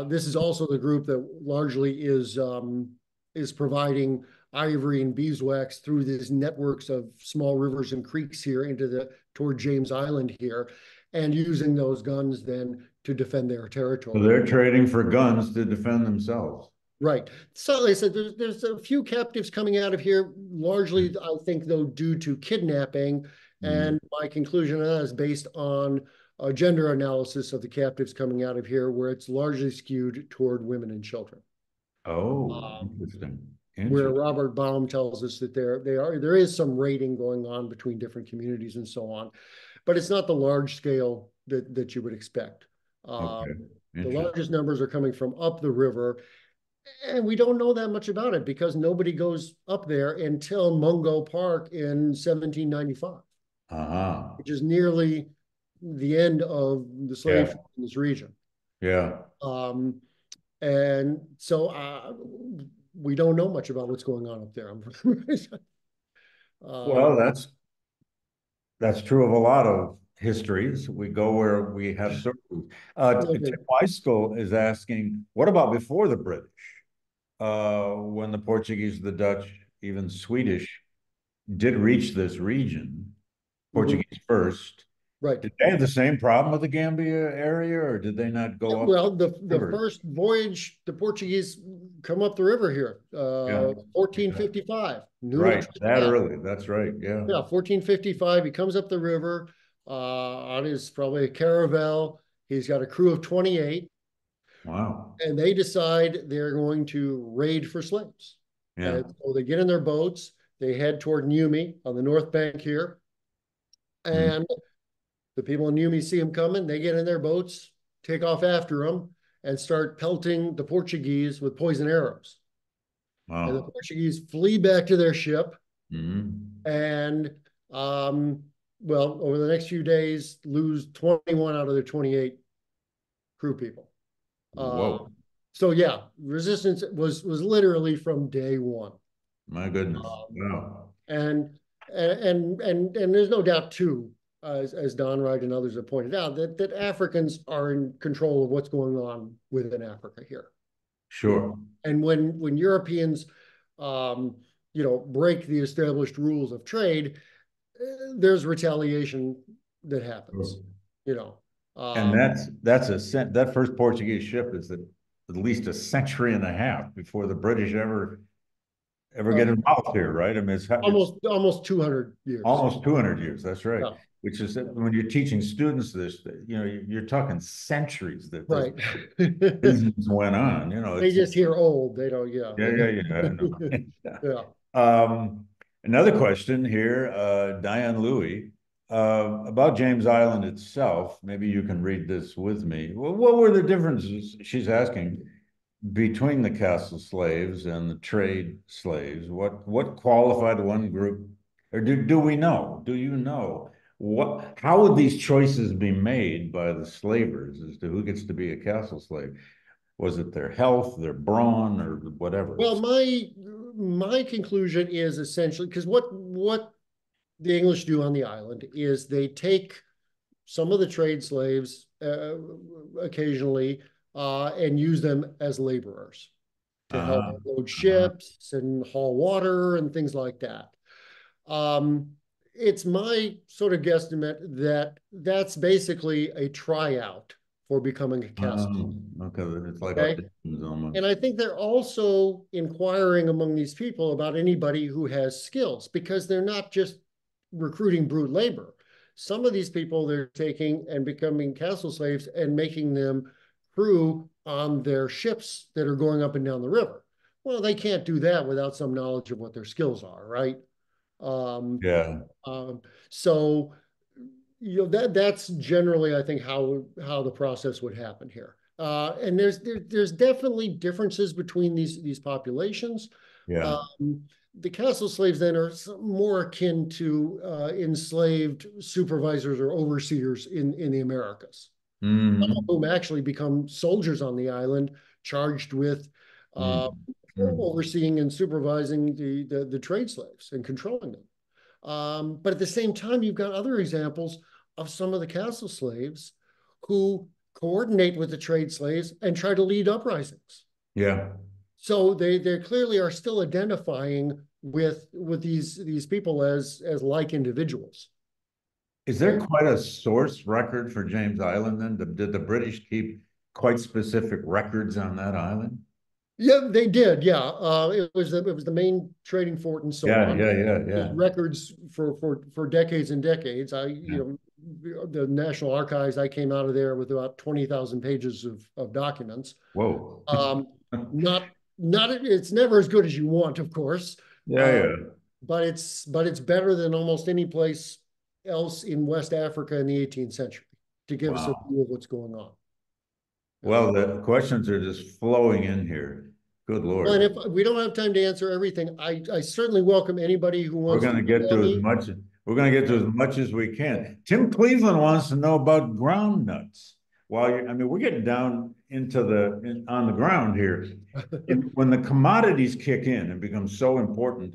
This is also the group that largely is providing ivory and beeswax through these networks of small rivers and creeks here toward James Island here, and using those guns then to defend their
So
territory.
they're trading for guns to defend themselves.
Right. So they said there's a few captives coming out of here, largely, I think, though, due to kidnapping.
Mm.
And my conclusion on that is based on a gender analysis of the captives coming out of here, where it's largely skewed toward women and children.
Oh,
Um,
interesting.
where
Interesting.
Robert Baum tells us that there is some raiding going on between different communities and so on, but it's not the large scale that you would expect.
Okay.
The
Interesting.
largest numbers are coming from up the river, and we don't know that much about it because nobody goes up there until Mungo Park in 1795,
Uh-huh.
which is nearly the end of the slave
Yeah.
trade in this region.
Yeah.
Um, and so we don't know much about what's going on up there.
Well,
um,
that's true of a lot of histories. We go where we have sources. Tim
okay.
Weiskel is asking, what about before the British? When the Portuguese, the Dutch, even Swedish did reach this region,
Mhm.
Portuguese first,
Right.
did they have the same problem with the Gambia area, or did they not go up
Well, the
rivers?
first voyage, the Portuguese come up the river here,
Yeah. Yeah.
1455, Nuno
Right. That
Trinidad.
early. That's right. Yeah.
Yeah, 1455. He comes up the river on his probably a caravel. He's got a crew of 28,
Wow.
and they decide they're going to raid for slaves.
Yeah.
And so they get in their boats. They head toward Numi on the north bank here,
Mm.
and the people in Numi see them coming. They get in their boats, take off after them, and start pelting the Portuguese with poison arrows. And the
Wow.
Portuguese flee back to their ship,
Mm.
and well, over the next few days, lose 21 out of their 28 crew people. Uh,
Whoa.
so yeah, resistance was literally from day one.
My goodness.
Um,
Wow.
and there's no doubt too, as Don Wright and others have pointed out, that Africans are in control of what's going on within Africa here.
Sure.
And when Europeans, break the established rules of trade, there's retaliation that happens, you know.
And
Um,
that first Portuguese ship is at least a century and a half before the British ever
uh,
get involved here, right? I mean, it's
almost 200 years.
almost 200 years. That's right.
Yeah,
Which is
yeah.
when you're teaching students this, you're talking centuries that this
Right.
business went on.
They
It's
just hear old. They don't, yeah.
yeah. I know.
Yeah.
Another question here, Diane Louie, about James Island itself. Maybe you can read this with me. Well, what were the differences, she's asking, between the castle slaves and the trade slaves? What qualified one group, or do we know? Do you know how would these choices be made by the slavers as to who gets to be a castle slave? Was it their health, their brawn, or whatever?
Well, my conclusion is essentially because what the English do on the island is they take some of the trade slaves occasionally and use them as laborers to help
Uh-huh.
load
Uh-huh.
ships and haul water and things like that. Um, it's my sort of guesstimate that that's basically a tryout for becoming a castle.
Okay, it's like
Okay.
auditions
And
almost.
I think they're also inquiring among these people about anybody who has skills because they're not just recruiting brute labor. Some of these people they're taking and becoming castle slaves and making them crew on their ships that are going up and down the river. Well, they can't do that without some knowledge of what their skills are, right? Um,
Yeah,
um, so that's generally I think how the process would happen here. And there's definitely differences between these populations.
yeah.
Um, the castle slaves then are more akin to enslaved supervisors or overseers in the Americas, some of
Hmm.
whom actually become soldiers on the island, charged with uh,
Mm.
overseeing and supervising the trade slaves and controlling them. But at the same time, you've got other examples of some of the castle slaves who coordinate with the trade slaves and try to lead uprisings.
Yeah.
So they clearly are still identifying with these people as like individuals.
Is there
Okay.
quite a source record for James Island then? Did the British keep quite specific records on that island?
Yeah, they did. Yeah, it was the main trading fort and so
Yeah,
on.
yeah, yeah,
There's
yeah.
records for decades and decades.
Yeah.
The National Archives. I came out of there with about 20,000 pages of documents.
Whoa.
Um, not it's never as good as you want, of course,
Yeah,
uh,
yeah.
but it's better than almost any place else in West Africa in the 18th century to give us a
Wow.
view of what's going on.
Well, the questions are just flowing in here. Good
Well, and
Lord.
if we don't have time to answer everything, I certainly welcome anybody who
We're
wants
going
to
to get
email
to as
me.
much. We're going to get to as much as we can. Tim Cleveland wants to know about ground nuts. I mean, we're getting down into on the ground here. When the commodities kick in and become so important,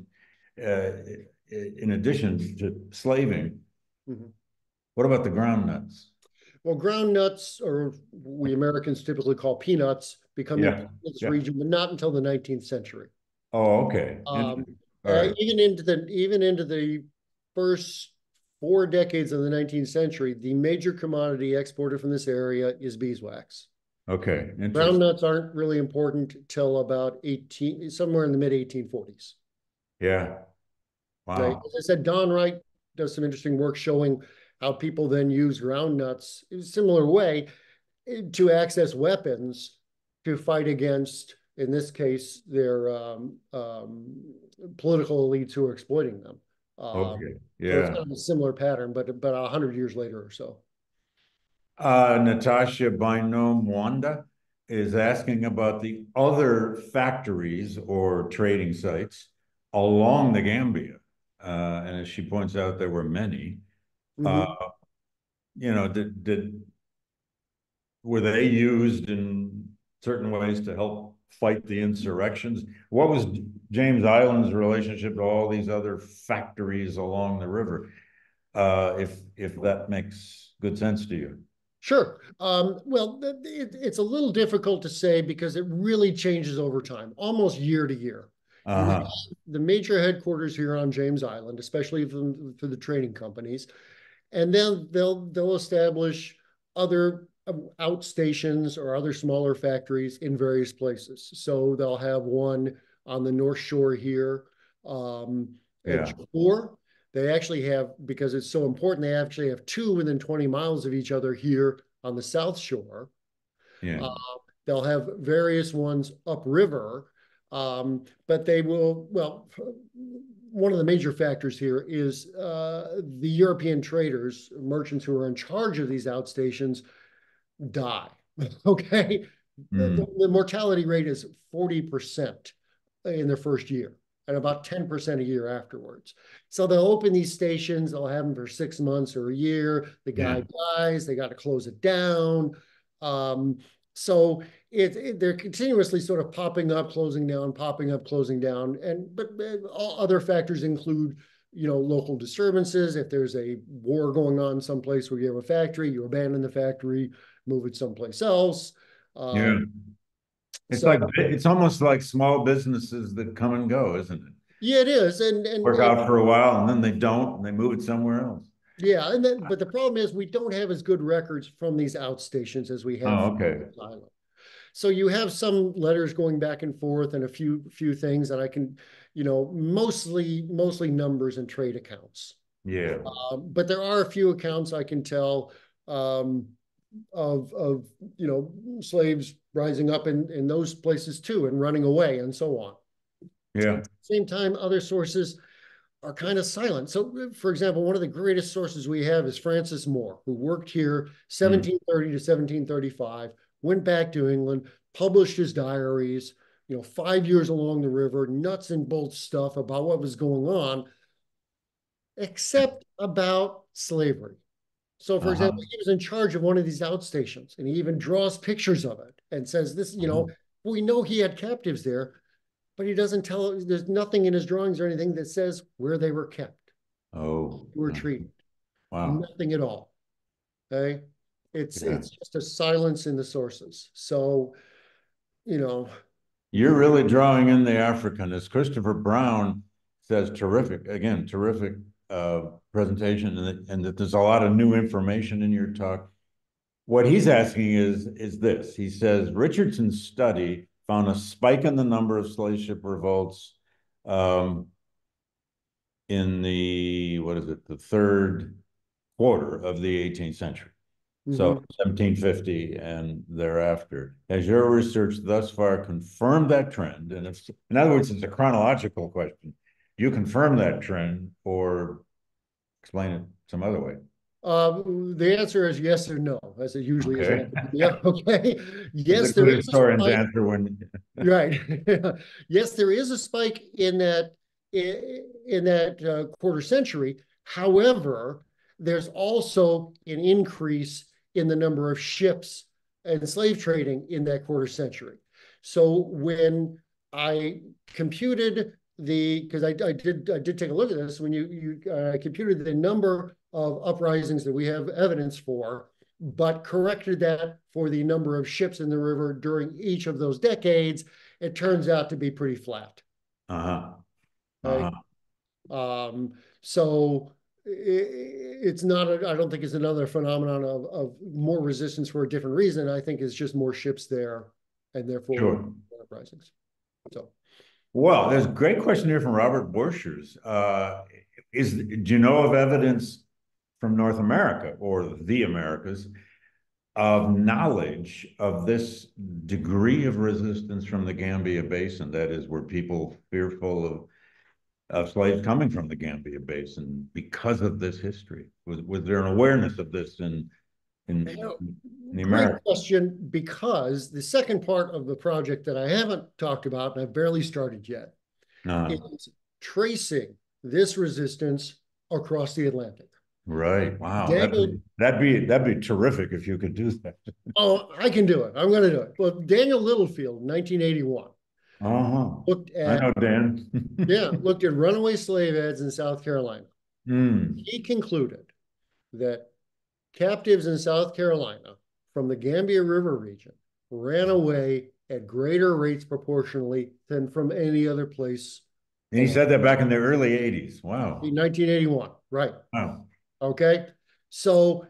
uh, in addition to slaving,
Mhm.
what about the ground nuts?
Well, ground nuts, or we Americans typically call peanuts, become
Yeah,
important in this
yeah.
region, but not until the 19th century.
Oh, okay.
Um,
Interesting. All right.
even into the first 4 decades of the 19th century, the major commodity exported from this area is beeswax.
Okay.
Ground
Interesting.
nuts aren't really important till about somewhere in the mid 1840s.
Yeah.
Okay,
Wow.
as I said, Don Wright does some interesting work showing how people then use ground nuts in a similar way to access weapons to fight against, in this case, their political elites who are exploiting them.
Okay.
So it's
Yeah.
kind of a similar pattern, but 100 years later or so.
Natasha Bynum Wanda is asking about the other factories or trading sites along the Gambia. And as she points out, there were many. Uh,
Mhm.
did were they used in certain ways to help fight the insurrections? What was James Island's relationship to all these other factories along the river? If that makes good sense to you.
Sure. Well, it's a little difficult to say because it really changes over time, almost year to year. You have
Uh-huh.
the major headquarters here on James Island, especially for the trading companies, and then they'll establish other outstations or other smaller factories in various places. So they'll have one on the North Shore here, at
Yeah.
Johor. They actually have, because it's so important, they actually have two within 20 miles of each other here on the South Shore.
Yeah.
Uh, they'll have various ones upriver, but they will, well, one of the major factors here is the European traders, merchants who are in charge of these outstations die. Okay.
Mm.
The mortality rate is 40% in their first year and about 10% a year afterwards. So they'll open these stations, they'll have them for 6 months or a year. The
Yeah.
guy dies, they got to close it down. Um, so they're continuously sort of popping up, closing down, popping up, closing down. But all other factors include, local disturbances. If there's a war going on someplace where you have a factory, you abandon the factory, move it someplace else.
Yeah. It's
So
like it's almost like small businesses that come and go, isn't it?
yeah, it is. And
Work out for a while and then they don't and they move it somewhere else.
yeah, and then but the problem is we don't have as good records from these outstations as we have
Oh,
from
okay.
the island. So you have some letters going back and forth and a few things that I can, mostly numbers and trade accounts.
Yeah.
But there are a few accounts I can tell, um, of slaves rising up in those places too and running away and so on.
Yeah.
At the same time, other sources are kind of silent. So, for example, one of the greatest sources we have is Francis Moore, who worked here
Mm.
1730 to 1735, went back to England, published his diaries, 5 years along the river, nuts and bolts stuff about what was going on, except about slavery. So, for example,
Uh-huh.
he was in charge of one of these outstations, and he even draws pictures of it and says, "This,
Uh-huh.
we know he had captives there, but he doesn't tell. There's nothing in his drawings or anything that says where they were kept,
Oh,
were treated.
wow.
Nothing at all. Okay,
Yeah.
it's just a silence in the sources. So, you know,
You're really drawing in the African. As Christopher Brown says, terrific, again, terrific presentation, and that there's a lot of new information in your talk. What he's asking is this. He says Richardson's study found a spike in the number of slave ship revolts um, in the, what is it, the third quarter of the 18th century. So
mhm.
1750 and thereafter. Has your research thus far confirmed that trend? And if, in other words, it's a chronological question. You confirm that trend or explain it some other way.
The answer is yes or no, as it usually is in
Okay.
academia. Okay,
It's a
yes, there
good
is a
historian's
spike.
answer when.
Right. Yes, there is a spike in that quarter century. However, there's also an increase in the number of ships and slave trading in that quarter century. So when I computed because I did take a look at this, when you computed the number of uprisings that we have evidence for, but corrected that for the number of ships in the river during each of those decades, it turns out to be pretty flat.
Uh-huh.
Okay.
Uh-huh.
So it's not, I don't think it's another phenomenon of more resistance for a different reason. I think it's just more ships there and therefore
Sure.
uprisings. So.
Well, there's a great question here from Robert Borchers. Do you know of evidence from North America or the Americas of knowledge of this degree of resistance from the Gambia Basin? That is, were people fearful of slaves coming from the Gambia Basin because of this history? Was there an awareness of this in, in the
Great
Americas?
question, because the second part of the project that I haven't talked about, and I've barely started yet,
Uh,
is tracing this resistance across the Atlantic.
right. Wow.
Daniel,
That'd be terrific if you could do that.
oh, I can do it. I'm going to do it. Well, Daniel Littlefield, 1981,
Uh-huh.
looked
I
at,
know, Dan.
looked at runaway slave heads in South Carolina.
Mm.
He concluded that captives in South Carolina from the Gambia River region ran away at greater rates proportionally than from any other place.
And he said that back in the early 80s. Wow.
In 1981, right.
Wow.
Okay. So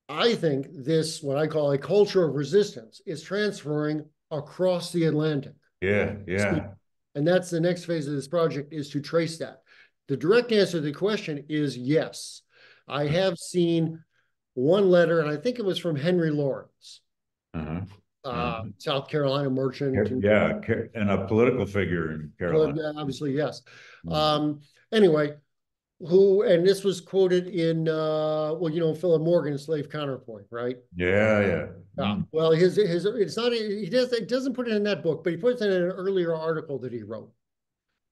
I think this, what I call a culture of resistance, is transferring across the Atlantic.
Yeah, yeah.
And that's the next phase of this project, is to trace that. The direct answer to the question is yes. I have seen one letter, and I think it was from Henry Lawrence,
Uh-huh.
South Carolina merchant.
Yeah, and a political figure in Carolina.
Obviously, yes. Anyway, and this was quoted in, Philip Morgan's Slave Counterpoint, right?
Yeah, yeah.
Yeah. Well, it's not, it doesn't put it in that book, but he puts it in an earlier article that he wrote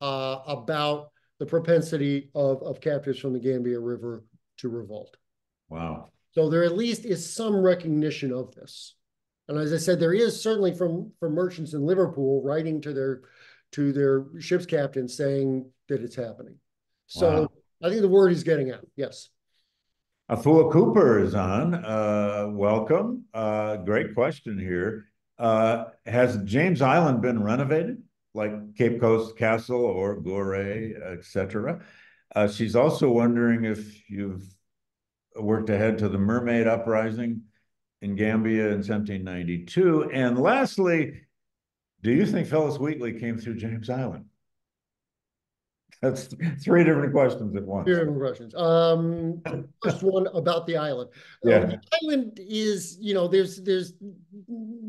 about the propensity of captives from the Gambia River to revolt.
Wow.
So there at least is some recognition of this. And as I said, there is certainly from merchants in Liverpool writing to their ship's captains saying that it's happening. So wow. I think the word is getting out. Yes.
Afua Cooper is on. Welcome. Great question here. Has James Island been renovated, like Cape Coast Castle or Gorée, etc.? She's also wondering if you've worked ahead to the Mermaid Uprising in Gambia in 1792. And lastly, do you think Phyllis Wheatley came through James Island? That's three different questions at once.
Three different questions. First one about the island.
Yeah.
The island is, there's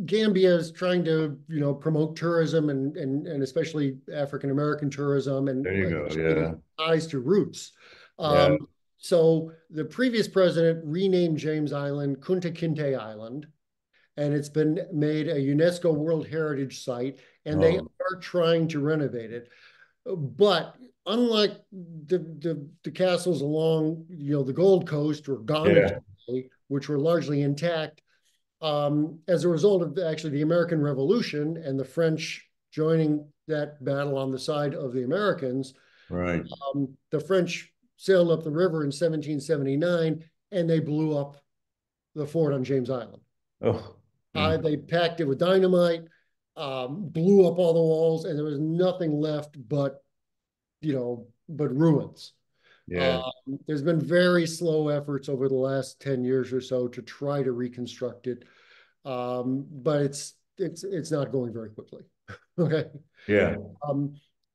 Gambia is trying to, promote tourism and especially African American tourism, and
there you go. Yeah.
Ties to roots.
Yeah.
So the previous president renamed James Island Kunta Kinte Island, and it's been made a UNESCO World Heritage Site, and they are trying to renovate it. But unlike the castles along, the Gold Coast or Ghana, which were largely intact, as a result of actually the American Revolution and the French joining that battle on the side of the Americans,
right?
The French sailed up the river in 1779, and they blew up the fort on James Island.
Oh.
They packed it with dynamite, blew up all the walls, and there was nothing left but ruins.
Yeah.
There's been very slow efforts over the last 10 years or so to try to reconstruct it, but it's not going very quickly. Okay.
Yeah.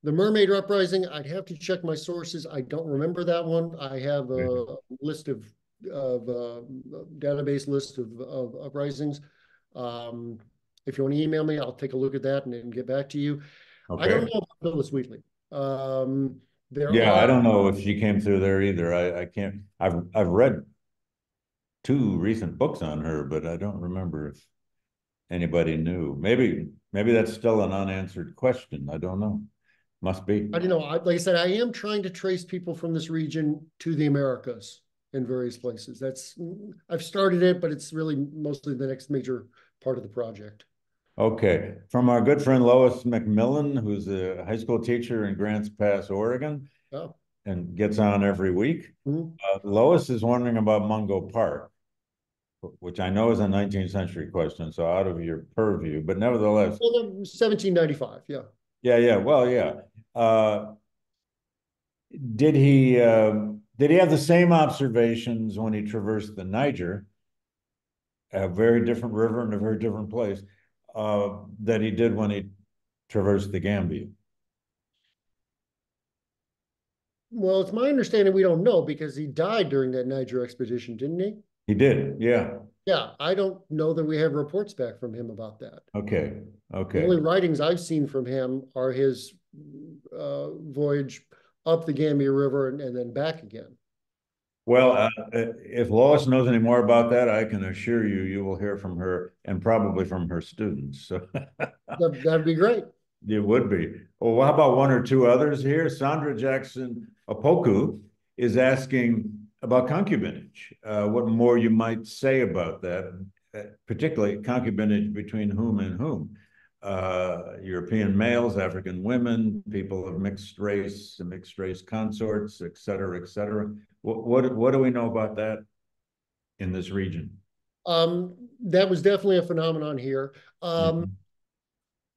The Mermaid Uprising, I'd have to check my sources. I don't remember that one. I have a list of database list of uprisings. If you want to email me, I'll take a look at that and get back to you. Okay. I don't know about Phyllis Wheatley.
I don't know if she came through there either. I can't. I've read 2 recent books on her, but I don't remember if anybody knew. Maybe that's still an unanswered question. I don't know. Must be.
I don't know. Like I said, I am trying to trace people from this region to the Americas in various places. I've started it, but it's really mostly the next major part of the project.
Okay. From our good friend Lois McMillan, who's a high school teacher in Grants Pass, Oregon, and gets on every week. Lois is wondering about Mungo Park, which I know is a 19th century question, so out of your purview, but nevertheless.
1795, yeah.
Yeah. Well, yeah. Did he have the same observations when he traversed the Niger, a very different river and a very different place, that he did when he traversed the Gambia?
Well, it's my understanding we don't know, because he died during that Niger expedition, didn't he?
He did, yeah.
Yeah, I don't know that we have reports back from him about that.
Okay.
The only writings I've seen from him are his voyage up the Gambia River and then back again.
Well, if Lois knows any more about that, I can assure you will hear from her, and probably from her students. So
that'd be great.
It would be. Well, how about 1 or 2 others here? Sandra Jackson Opoku is asking about concubinage. What more you might say about that, particularly concubinage between whom and whom? European males, African women, people of mixed race consorts, et cetera, et cetera. What do we know about that in this region?
That was definitely a phenomenon here.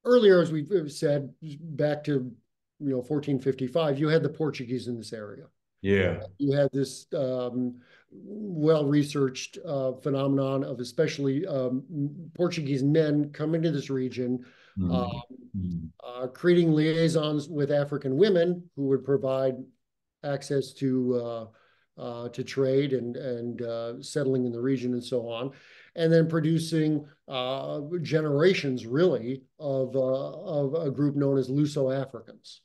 earlier, as we've said, back to 1455, you had the Portuguese in this area.
Yeah.
You had this well-researched phenomenon of especially Portuguese men coming to this region, uh,
Mm. Mm.
creating liaisons with African women who would provide access to trade and settling in the region and so on, and then producing generations really of a group known as Luso-Africans.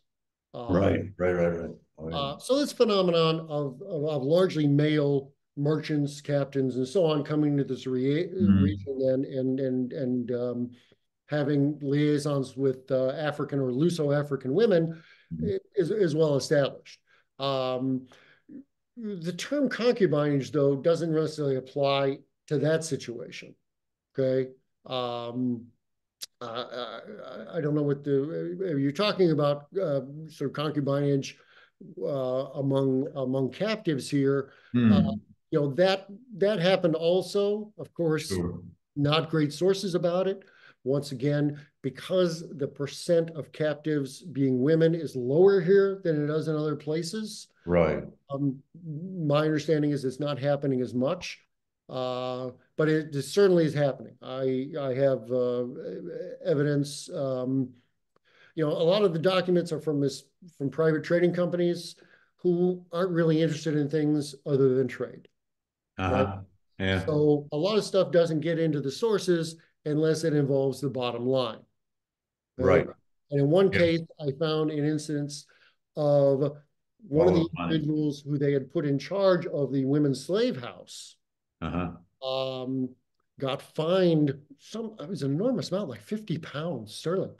Right, right, right, right. Oh, yeah.
So this phenomenon of largely male merchants, captains, and so on coming to this
Mm.
region and having liaisons with African or Luso-African women
Mm.
is well established. Um, the term concubinage, though, doesn't necessarily apply to that situation. Okay. Um, I don't know what you're talking about, sort of concubinage among captives here. Uh,
Mm.
that happened also, of course,
Sure.
not great sources about it. Once again, because the percent of captives being women is lower here than it does in other places.
Right.
My understanding is it's not happening as much, but it certainly is happening. I have evidence. A lot of the documents are from private trading companies who aren't really interested in things other than trade, right?
Uh-huh. Yeah.
So a lot of stuff doesn't get into the sources unless it involves the bottom line. Okay?
Right.
And in one
Yeah.
case, I found an instance of one of
All
the
the money.
individuals who they had put in charge of the women's slave house
Uh-huh.
um, got fined it was an enormous amount, like 50 pounds sterling,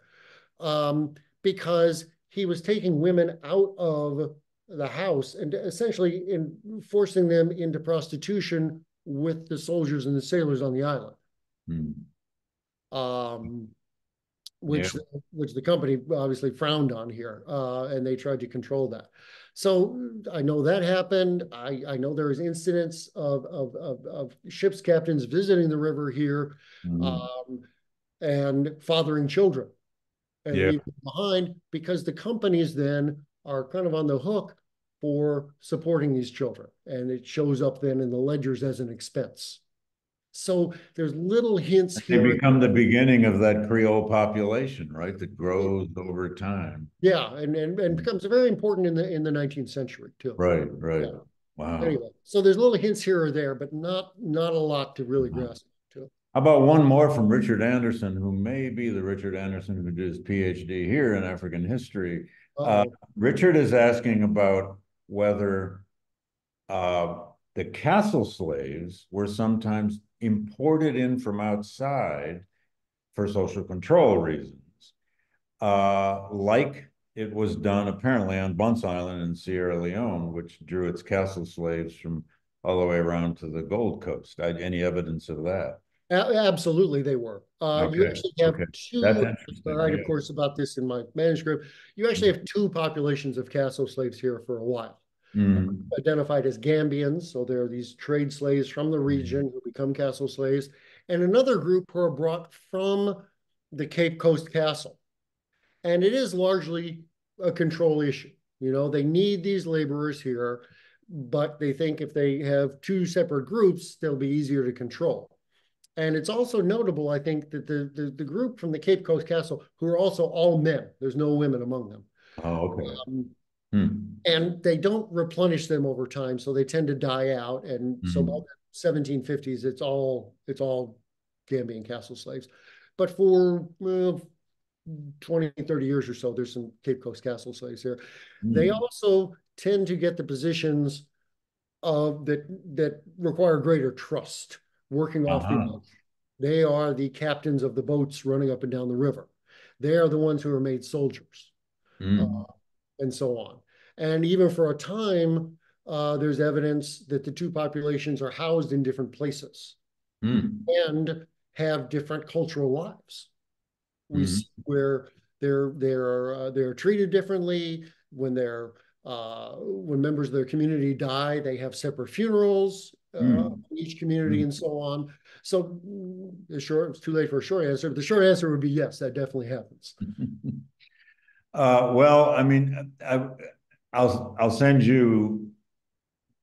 because he was taking women out of the house and essentially forcing them into prostitution with the soldiers and the sailors on the island.
Mm.
Um,
Yeah.
which the company obviously frowned on here, and they tried to control that. So I know that happened. I know there was incidents of ships captains visiting the river here,
Mm.
and fathering children and
Yeah.
leaving them behind because the companies then are kind of on the hook for supporting these children, and it shows up then in the ledgers as an expense. So there's little hints
They
here.
become the beginning of that Creole population, right? That grows over time.
Yeah, and becomes very important in the 19th century too.
Right, right.
Yeah.
Wow.
Anyway, so there's little hints here or there, but not a lot to really
Uh-huh.
grasp to.
How about one more from Richard Anderson, who may be the Richard Anderson who did his PhD here in African history. Uh,
Uh-oh.
Richard is asking about whether uh, the castle slaves were sometimes imported in from outside for social control reasons, like it was done apparently on Bunce Island in Sierra Leone, which drew its castle slaves from all the way around to the Gold Coast. Any evidence of that?
Absolutely, they were. You
Okay,
actually have
okay. That's
two, I
interesting.
write, of
Yeah.
course, about this in my manuscript. You actually have two populations of castle slaves here for a while.
Mm.
Identified as Gambians, so there are these trade slaves from the region who become castle slaves, and another group who are brought from the Cape Coast Castle. And it is largely a control issue. They need these laborers here, but they think if they have two separate groups, they'll be easier to control. And it's also notable, I think, that the group from the Cape Coast Castle, who are also all men, there's no women among them.
Oh, okay.
Um,
Hmm.
and they don't replenish them over time, so they tend to die out. And so by
Hmm.
the 1750s, it's all Gambian castle slaves. But for 20, 30 years or so, there's some Cape Coast castle slaves here. They
Hmm.
also tend to get the positions that require greater trust, working off the
Uh-huh.
ocean. They are the captains of the boats running up and down the river. They are the ones who are made soldiers, uh,
Hmm.
and so on. And even for a time, there's evidence that the two populations are housed in different places
Hmm.
and have different cultural lives. We
Hmm.
see where they're treated differently when members of their community die. They have separate funerals
Hmm.
in each community
Hmm.
and so on. So it's too late for a short answer, but the short answer would be yes, that definitely happens.
Well, I mean, I'll send you,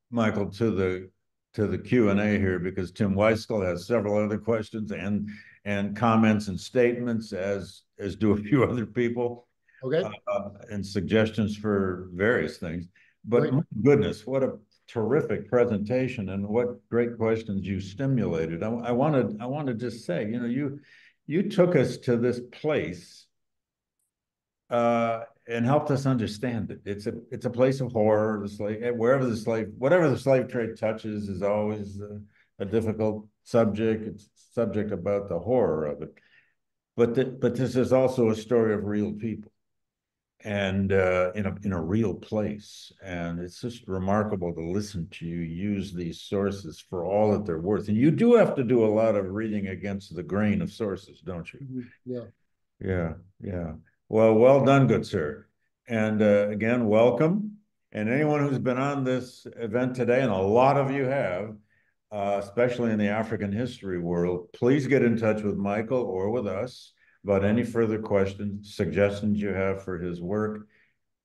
Michael, to the Q&A here, because Tim Weiskell has several other questions and comments and statements, as do a few other people,
Okay.
and suggestions for various things. But
Great.
my goodness, what a terrific presentation, and what great questions you stimulated. I wanted to just say, you took us to this place and helped us understand it. It's a place of horror. The slave, whatever the slave trade touches is always a difficult subject. It's a subject about the horror of it. But this is also a story of real people, and in a real place. And it's just remarkable to listen to you use these sources for all that they're worth. And you do have to do a lot of reading against the grain of sources, don't you?
Yeah.
Yeah, yeah. Well done, good sir. And again, welcome. And anyone who's been on this event today, and a lot of you have, especially in the African history world, please get in touch with Michael or with us about any further questions, suggestions you have for his work.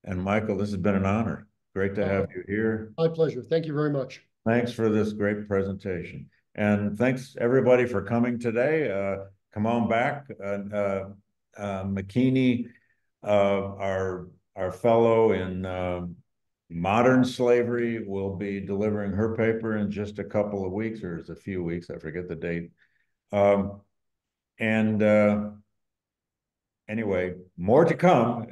And Michael, this has been an honor. Great to have you here.
My pleasure. Thank you very much.
Thanks for this great presentation. And thanks everybody for coming today. Come on back. McKinney, our fellow in modern slavery, will be delivering her paper in just a couple of weeks, or it's a few weeks, I forget the date. And anyway, more to come.